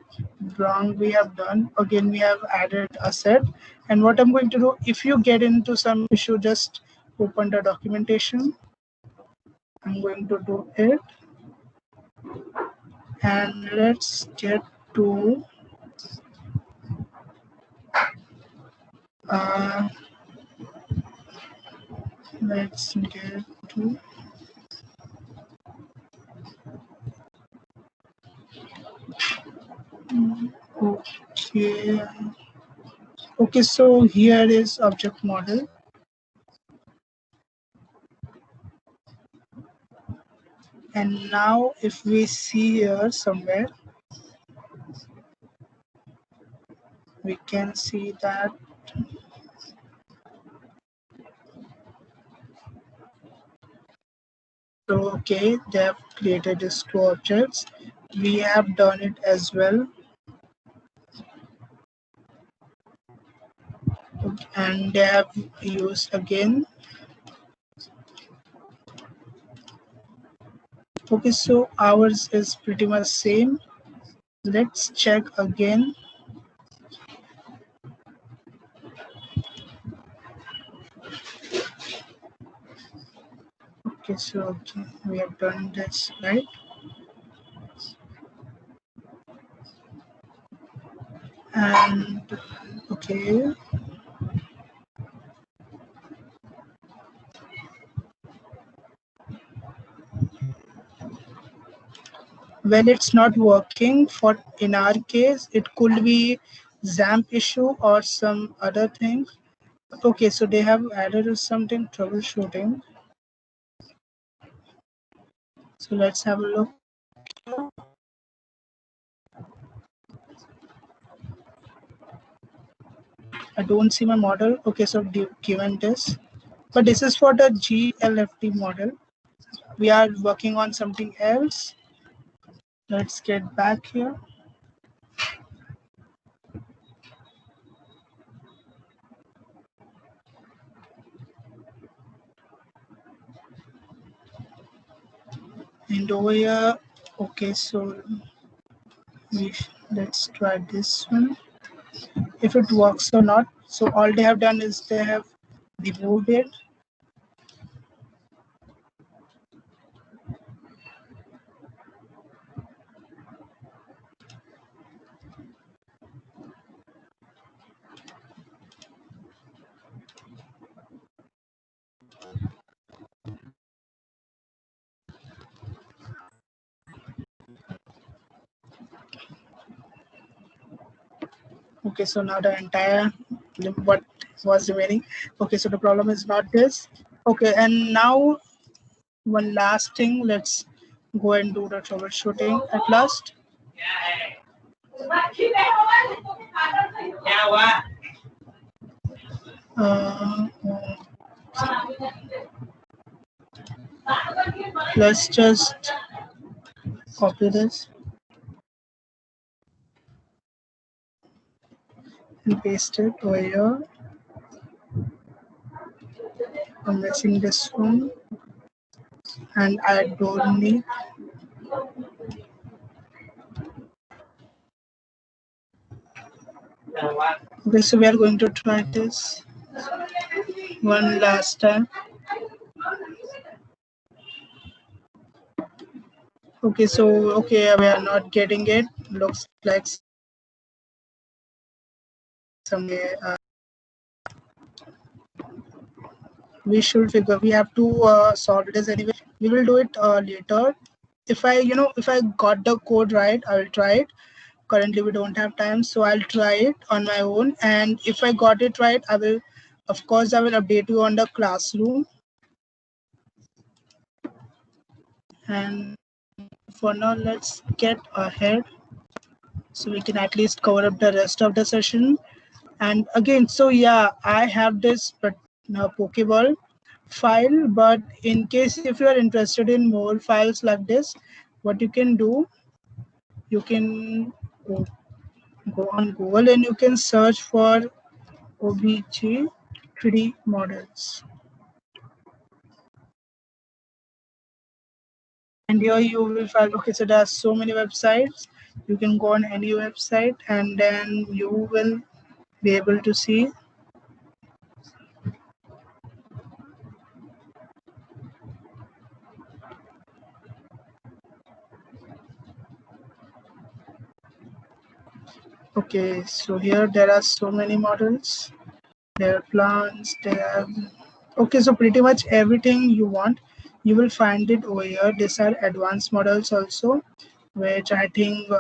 wrong we have done. Again, we have added a set, and what I'm going to do, if you get into some issue, just open the documentation. I'm going to do it, and let's get to let's get to okay. Okay, so here is object model. And now if we see here somewhere, we can see that so okay, they have created these two objects. We have done it as well. Okay, and they have used again. Okay, so ours is pretty much same. Let's check again. Okay, so okay, we have done this, right? And okay, well, it's not working. For in our case, it could be XAMPP issue or some other thing. Okay, so they have added something troubleshooting. So let's have a look. I don't see my model. Okay, so given this, but this is for the GLFT model. We are working on something else. Let's get back here. And over here, okay, so let's try this one. If it works or not. So all they have done is they have removed it. Okay, so now the entire what was remaining. Okay, so the problem is not this. Okay, and now one last thing. Let's go and do the troubleshooting at last. Uh, let's just copy this and paste it over here. I'm missing this one, and I don't need. Okay, so we are going to try this one last time. Okay, so okay, we are not getting it. Looks like some we should figure. We have to solve this anyway. We will do it later. If I got the code right, I'll try it. Currently, we don't have time, so I'll try it on my own. And if I got it right, I will update you on the classroom. And for now, let's get ahead so we can at least cover up the rest of the session. And again, so yeah, I have this Pokeball file, but in case if you are interested in more files like this, what you can do, you can go on Google and you can search for OBJ 3D models. And here you will find, okay, so there are so many websites. You can go on any website and then you will be able to see. Okay, so here there are so many models. There are plants, there are... Okay, so pretty much everything you want, you will find it over here. These are advanced models also, which I think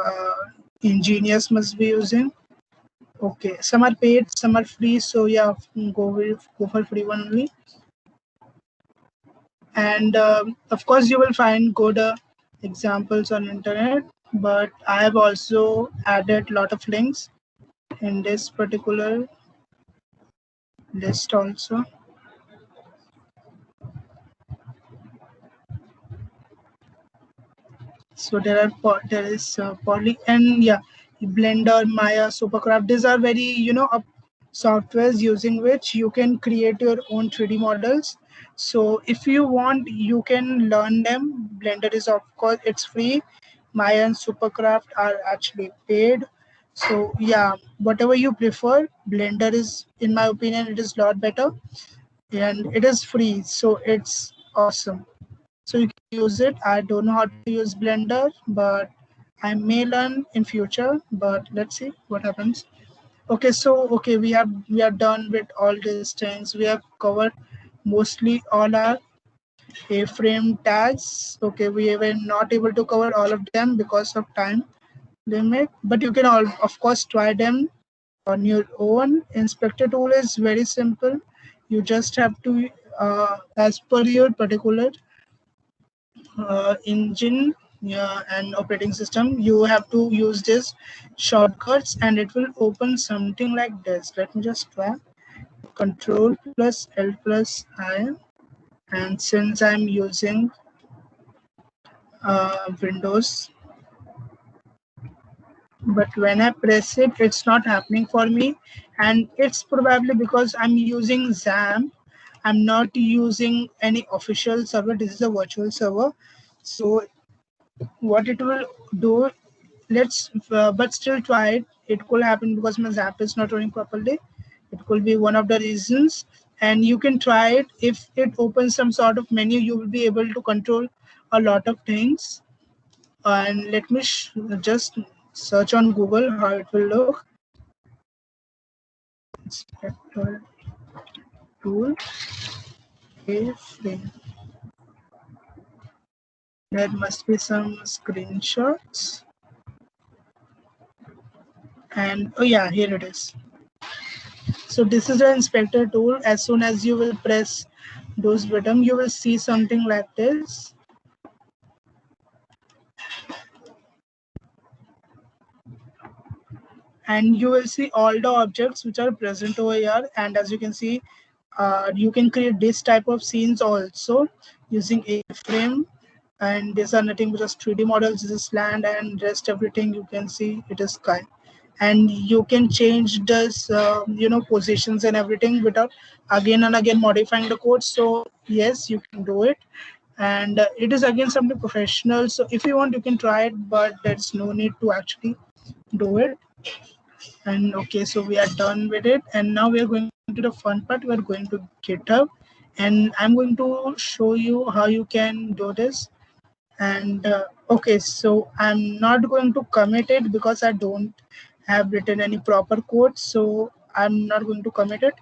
engineers must be using. Okay, some are paid, some are free. So yeah, go for free one only. And of course, you will find good examples on internet. But I have also added a lot of links in this particular list also. So there is Poly and yeah, Blender, Maya, Supercraft. These are very softwares using which you can create your own 3D models. So if you want, you can learn them. Blender is of course it's free. Maya and Supercraft are actually paid. So yeah, whatever you prefer, Blender is, in my opinion, it is a lot better, and it is free. So it's awesome. so you can use it. I don't know how to use Blender, but I may learn in future, but let's see what happens. Okay, so we are done with all these things. We have covered mostly all our A-frame tags. Okay, we were not able to cover all of them because of time limit, but you can all of course try them on your own. Inspector tool is very simple. You just have to as per your particular engine, yeah, and operating system, you have to use this shortcuts and it will open something like this. Let me just try. Control plus L plus I, and since I'm using Windows, but when I press it, it's not happening for me, and it's probably because I'm using XAMPP. I'm not using any official server. This is a virtual server. So what it will do, let's but still try it. It could happen because my XAMPP is not running properly. It could be one of the reasons, and you can try it. If it opens some sort of menu, you will be able to control a lot of things. And let me just search on Google how it will look. Inspector tool A-frame. There must be some screenshots. And oh yeah, here it is. So this is the inspector tool. As soon as you will press those buttons, you will see something like this. And you will see all the objects which are present over here. And as you can see, you can create this type of scenes also using A-frame. And these are nothing but just 3D models. This is land, and rest everything you can see it is sky. And you can change this, positions and everything without again and again modifying the code. So yes, you can do it. And it is again something professional. So if you want, you can try it, but there's no need to actually do it. And okay, so we are done with it, and now we are going to the fun part. We are going to GitHub, and I'm going to show you how you can do this. And okay, so I'm not going to commit it because I don't have written any proper code, so I'm not going to commit it.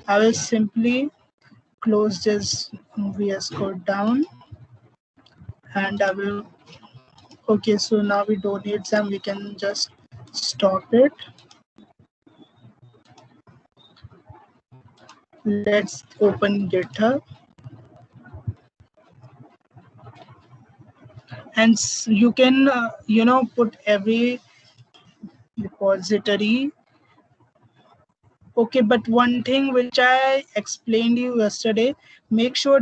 I will simply close this VS Code down, and I will. Okay, so now we don't need them. We can just stop it. Let's open GitHub. And you can put every repository. Okay, but one thing which I explained you yesterday, make sure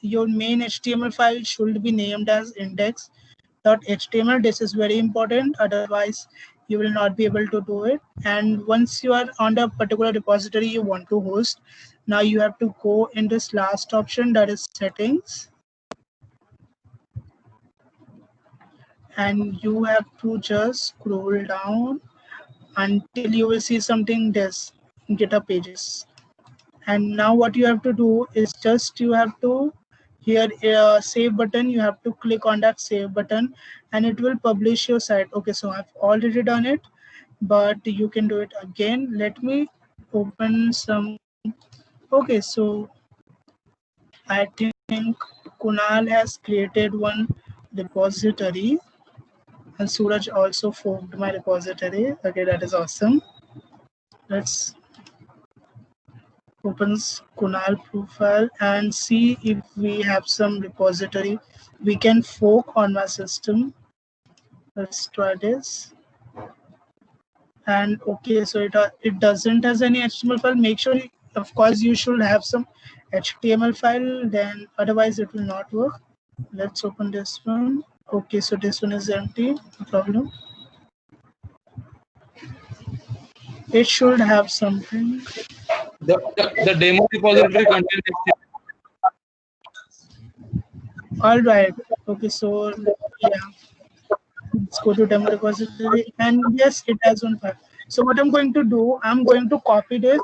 your main HTML file should be named as index.html. This is very important, otherwise you will not be able to do it. And once you are on the particular repository you want to host, now you have to go in this last option, that is settings. And you have to just scroll down until you will see something this GitHub pages. And now what you have to do is just you have to here save button, you have to click on that save button and it will publish your site. Okay, so I've already done it, but you can do it again. Let me open some. Okay, so I think Kunal has created one repository, and Suraj also forked my repository. Okay, that is awesome. Let's open Kunal profile and see if we have some repository we can fork on my system. Let's try this. And okay, so it doesn't has any HTML file. Make sure, of course, you should have some HTML file, then otherwise it will not work. Let's open this one. Okay, so this one is empty, no problem. It should have something. The demo repository contains HTML. All right. Okay, so yeah, let's go to demo repository, and yes, it has one file. So what I'm going to do, I'm going to copy this.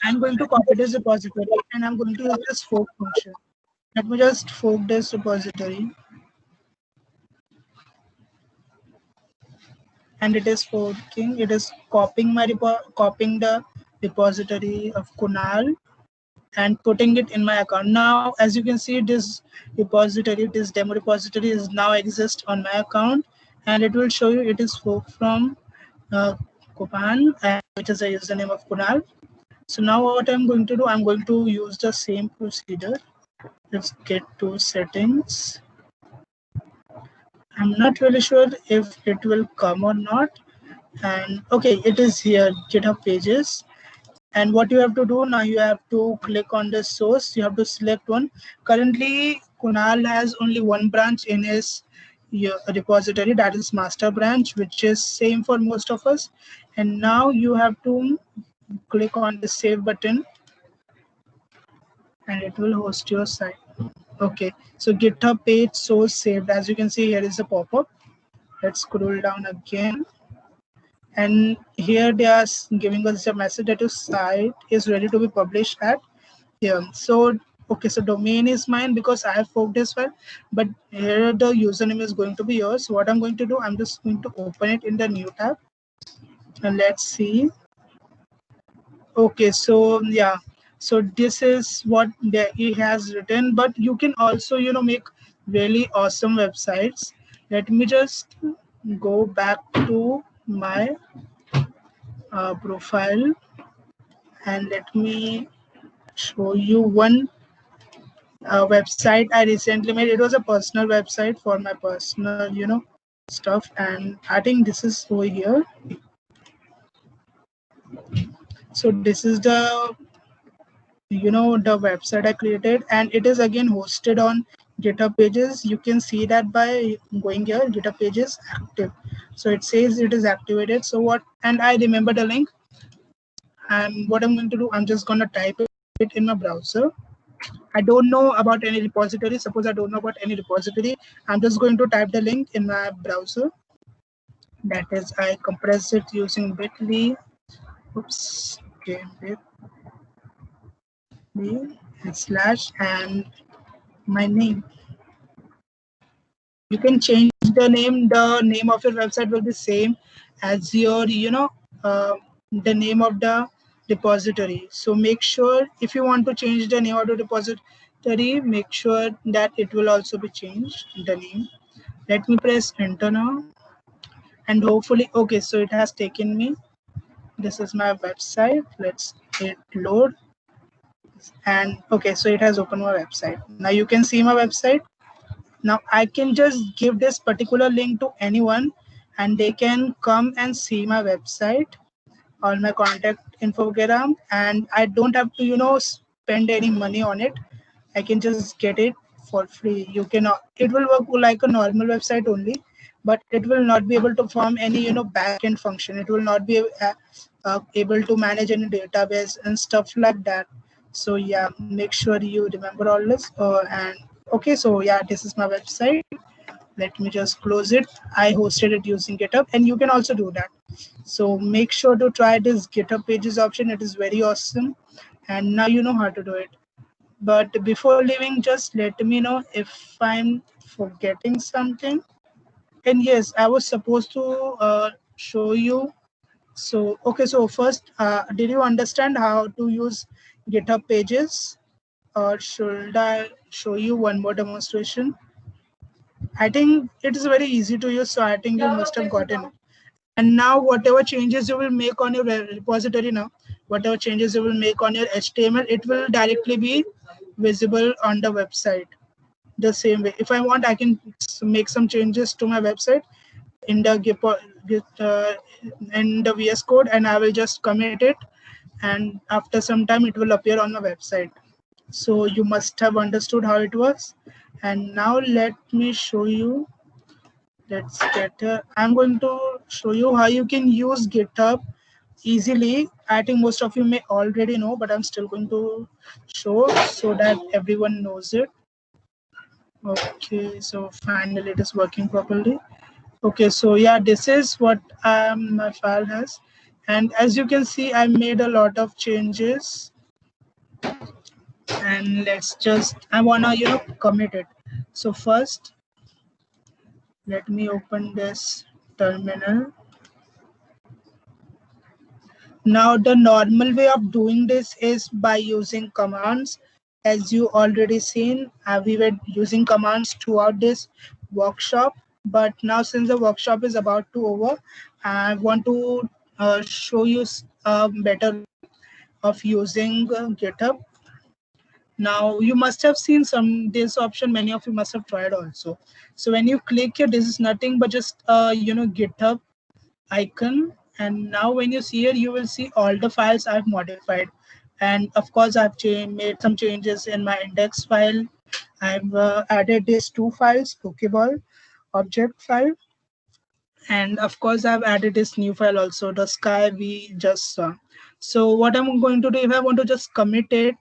I'm going to copy this repository, and I'm going to use this fork function. Let me just fork this repository. And it is forking, it is copying the repository of Kunal and putting it in my account. Now, as you can see, this repository, this demo repository is now exist on my account, and it will show you it is forked from Kopan, which is the username of Kunal. So now what I'm going to do, I'm going to use the same procedure. Let's get to settings. I'm not really sure if it will come or not. And okay, it is here, GitHub pages. And what you have to do now, you have to click on the source. You have to select one. Currently, Kunal has only one branch in his repository, that is master branch, which is same for most of us. And now you have to click on the save button, and it will host your site. Okay, so GitHub page source saved. As you can see, here is a pop-up. Let's scroll down again. And here they are giving us a message that your site is ready to be published at here. So okay, so domain is mine because I have forked this file, but here the username is going to be yours. So what I'm going to do, I'm just going to open it in the new tab, and let's see. Okay, so yeah, so this is what he has written, but you can also make really awesome websites. Let me just go back to my profile, and let me show you one website I recently made. It was a personal website for my personal stuff, and I think this is over here. So this is the the website I created, and it is again hosted on GitHub pages. You can see that by going here, GitHub pages active. So it says it is activated. So what, and I remember the link, and what I'm going to do, I'm just going to type it in my browser. I don't know about any repository. Suppose I don't know about any repository, I'm just going to type the link in my browser. That is, I compress it using bit.ly. Oops, okay, bit.ly / and my name. You can change the name. The name of your website will be same as your, the name of the repository. So make sure if you want to change the name of the repository, make sure that it will also be changed, the name. Let me press enter now, and hopefully, okay, so it has taken me. This is my website. Let's hit load, and okay, so it has opened my website. Now you can see my website. Now I can just give this particular link to anyone, and they can come and see my website, all my contact info, and I don't have to spend any money on it. I can just get it for free. It will work like a normal website only, but it will not be able to perform any backend function. It will not be able to manage any database and stuff like that. So yeah, make sure you remember all this. And okay, so yeah, this is my website. Let me just close it. I hosted it using GitHub, and you can also do that. So make sure to try this GitHub pages option. It is very awesome, and now you know how to do it. But before leaving, just let me know if I'm forgetting something. And yes, I was supposed to show you. So okay, so first, did you understand how to use GitHub pages, or should I show you one more demonstration? I think it is very easy to use, so I think you must have gotten it. And now whatever changes you will make on your repository now, whatever changes you will make on your HTML, it will directly be visible on the website the same way. If I want, I can make some changes to my website in the in the VS Code, and I will just commit it, and after some time it will appear on my website. So you must have understood how it works. And now let me show you. Let's get I'm going to show you how you can use GitHub easily. I think most of you may already know, but I'm still going to show so that everyone knows it. Okay, so finally it is working properly. Okay, so yeah, this is what my file has. And as you can see, I made a lot of changes. and let's just, I wanna commit it. So first let me open this terminal. Now the normal way of doing this is by using commands. As you already seen, we were using commands throughout this workshop, but now since the workshop is about to over, I want to show you a better of using GitHub. Now you must have seen this option, many of you must have tried also. So when you click here, this is nothing but just GitHub icon, and now when you see here, you will see all the files I've modified. And of course I've made some changes in my index file. I've added these two files, Pokeball object file, and of course I've added this new file also, the sky we just saw. So what I'm going to do, if I want to just commit it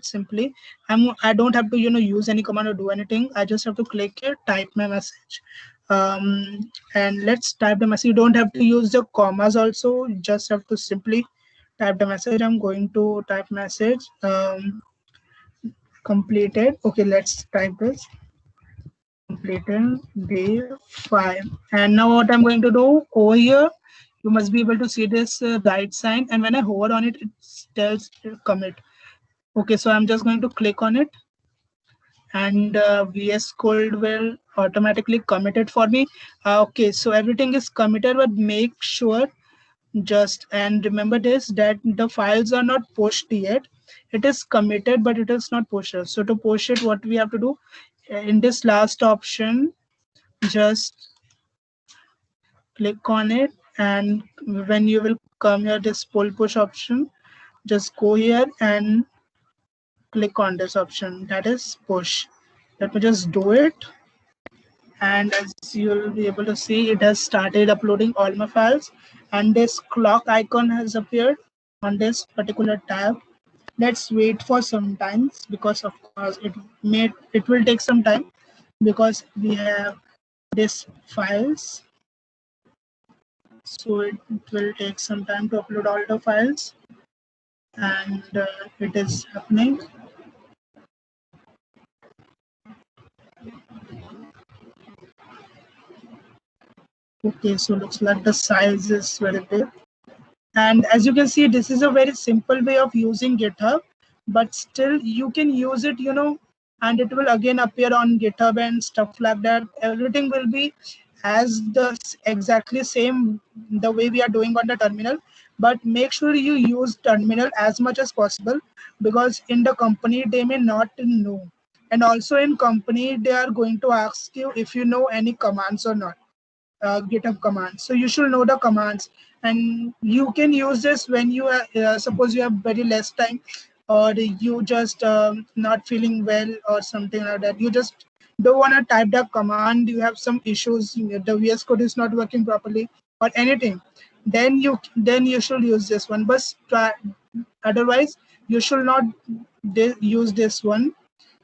simply, I don't have to use any command or do anything. I just have to click here, type my message, and let's type the message. You don't have to use the commas also, you just have to simply type the message. I'm going to type message completed. Okay, let's type this, completed day 5. And now what I'm going to do over here, you must be able to see this right sign, and when I hover on it, it tells commit. Okay, so I'm just going to click on it, and VS Code will automatically commit it for me. Okay, so everything is committed, but make sure just, and remember this, that the files are not pushed yet. It is committed, but it is not pushed. So to push it, what we have to do, in this last option, just click on it, and when you will come here, this pull push option, just go here and click on this option, that is push. Let me just do it, and as you'll be able to see, it has started uploading all my files, and this clock icon has appeared on this particular tab. Let's wait for some time, because of course it will take some time, because we have this files, so it will take some time to upload all the files, and it is happening. Okay, so looks like the size is very big. And as you can see, this is a very simple way of using GitHub, but still you can use it, and it will again appear on GitHub and stuff like that. Everything will be as the exactly same the way we are doing on the terminal, but make sure you use terminal as much as possible, because in the company they may not know, and also in company they are going to ask you if you know any commands or not, GitHub commands. So you should know the commands, and you can use this when you suppose you have very less time, or you just not feeling well or something like that. You just don't want to type the command. You have some issues. The VS Code is not working properly or anything. Then you should use this one. But otherwise, you should not use this one.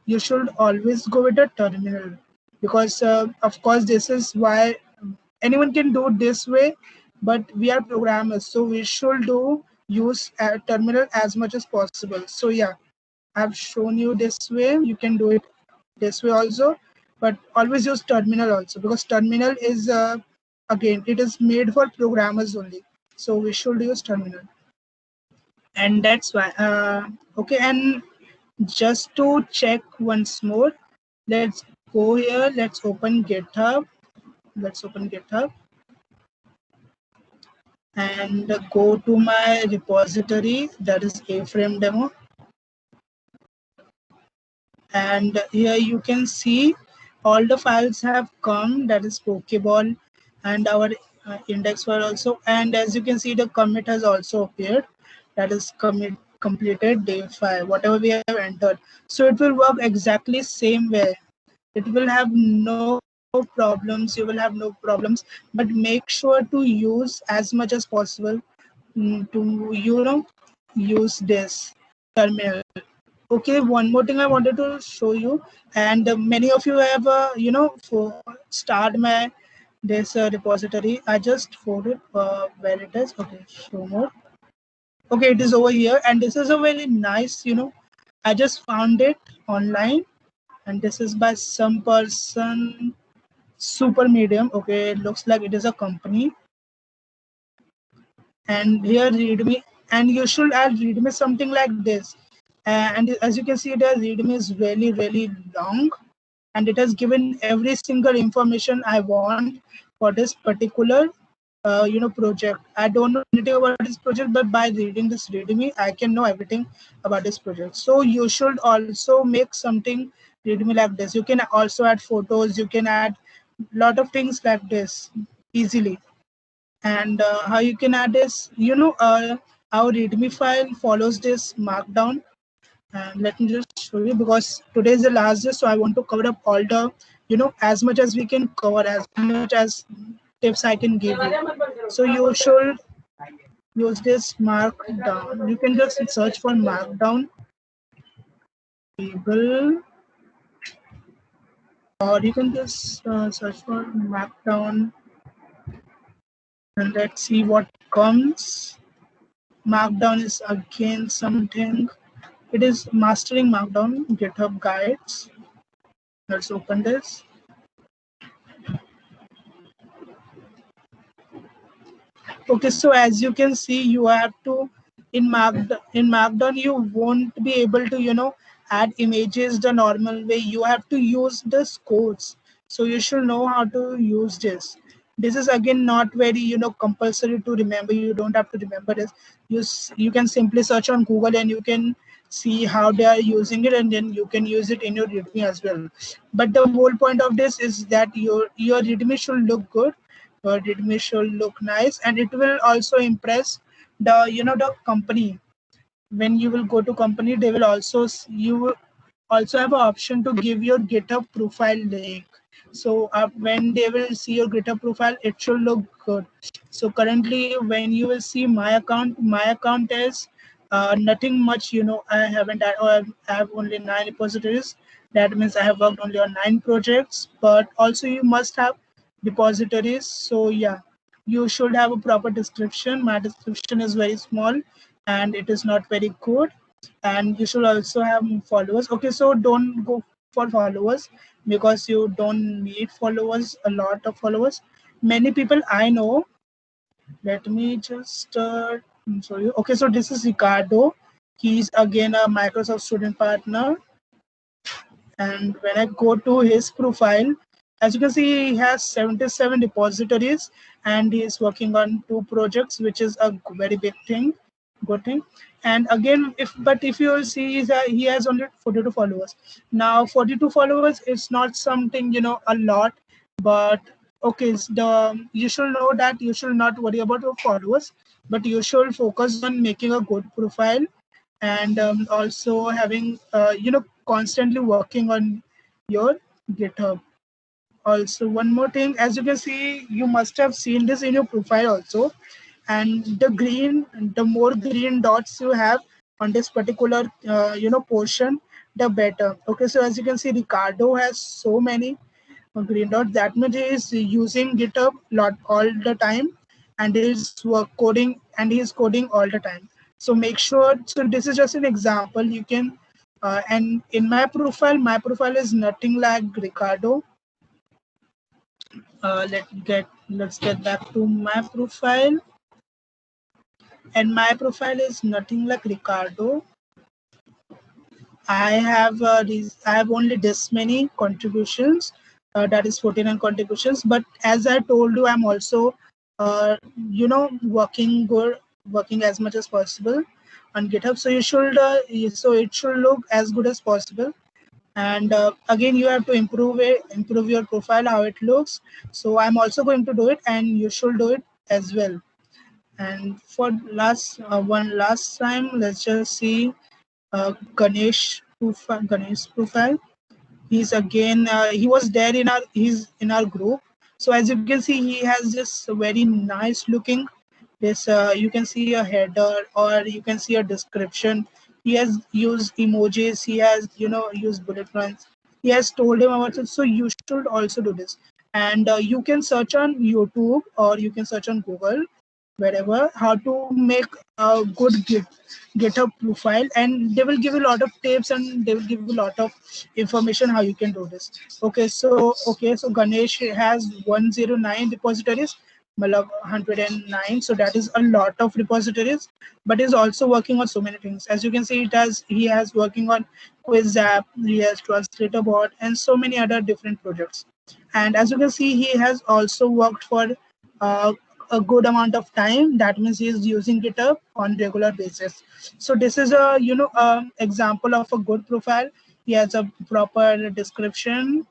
You should always go with the terminal, because of course this is why anyone can do this way, but we are programmers, so we should use a terminal as much as possible. So yeah, I've shown you this way. You can do it this way also, but always use terminal also, because terminal is again, it is made for programmers only, so we should use terminal. And that's why okay, and just to check once more, let's go here, let's open GitHub. Let's open GitHub and go to my repository, that is A-Frame demo. And here you can see all the files have come, that is Pokeball and our index file also. And as you can see, the commit has also appeared, that is commit completed day 5, whatever we have entered. So it will work exactly same way. It will have no problems, you will have no problems, but make sure to use as much as possible to use this terminal. Okay, one more thing I wanted to show you, and many of you have for start my this repository. I just forwarded where it is. Okay, show more. Okay, it is over here, and this is a very nice I just found it online, and this is by some person, Super Medium. Okay, it looks like it is a company. And here readme, and you should add readme something like this. And as you can see, the readme is really long, and it has given every single information I want for this particular project. I don't know anything about this project, but by reading this readme I can know everything about this project. So you should also make something readme like this. You can also add photos, you can add lot of things like this easily. And how you can add this, our readme file follows this markdown. And let me just show you, because today is the last day, so I want to cover up all the, as much as we can cover, as much as tips I can give you. So you should use this markdown. You can just search for markdown table, or you can just search for markdown, and let's see what comes. Markdown is again something. It is mastering Markdown GitHub guides. Let's open this. Okay, so as you can see, you have to in Markdown you won't be able to add images the normal way. You have to use this codes. So you should know how to use this. This is again not very compulsory to remember. You don't have to remember this. You can simply search on Google and you can see how they are using it, and then you can use it in your README as well. But the whole point of this is that your README should look good. Your README should look nice, and it will also impress the company. When you will go to company, they will also you will also have an option to give your GitHub profile link. So when they will see your GitHub profile, it should look good. So currently, when you will see my account is nothing much. I haven't, or I have only 9 repositories. That means I have worked only on 9 projects. But also, you must have repositories. So yeah, you should have a proper description. My description is very small, and it is not very good. And you should also have followers. Okay, so don't go for followers, because you don't need followers, a lot of followers. Many people I know, let me just show you. Okay, so this is Ricardo. He's again a Microsoft student partner. And when I go to his profile, as you can see, he has 77 repositories, and he is working on 2 projects, which is a very big thing, good thing. And again, if you will see, he has only 42 followers. Now 42 followers is not something a lot, but okay, you should know that you should not worry about your followers, but you should focus on making a good profile, and also having constantly working on your GitHub. Also, one more thing, as you can see, you must have seen this in your profile also, and the more green dots you have on this particular portion, the better. Okay, so as you can see, Ricardo has so many green dots. That means he is using GitHub lot all the time, and he is coding all the time. So make sure. So this is just an example. You can, and in my profile is nothing like Ricardo. Let's get back to my profile, and my profile is nothing like Ricardo. I have only this many contributions, that is 49 contributions. But as I told you, I'm also working as much as possible on GitHub. So so it should look as good as possible. And again, you have to improve your profile, how it looks. So I'm also going to do it, and you should do it as well. And for one last time, let's just see Ganesh profile. He's again he was there in our group. So as you can see, he has this very nice looking this. You can see a header, or you can see a description. He has used emojis. He has used bullet points. He has told him about it. So you should also do this. And you can search on YouTube, or you can search on Google. wherever, how to make a good GitHub profile, and they will give you a lot of tips and they will give you a lot of information how you can do this. Okay, so Ganesh has 109 repositories, Malab 109. So that is a lot of repositories, but is also working on so many things. As you can see, he has working on Quiz app, he has Translator bot, and so many other different projects. And as you can see, he has also worked for uh, a good amount of time. That means he is using GitHub on regular basis. So this is a example of a good profile. He has a proper description,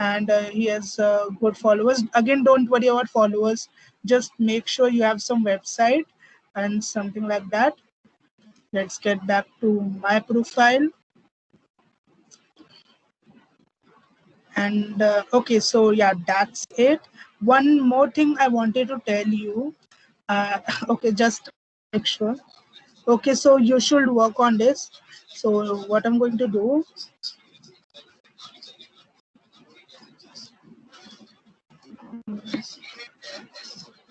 and he has good followers. Again, don't worry about followers. Just make sure you have some website and something like that. Let's get back to my profile. And okay, so yeah, that's it. One more thing I wanted to tell you. Okay, just make sure. Okay, so you should work on this. So what I'm going to do,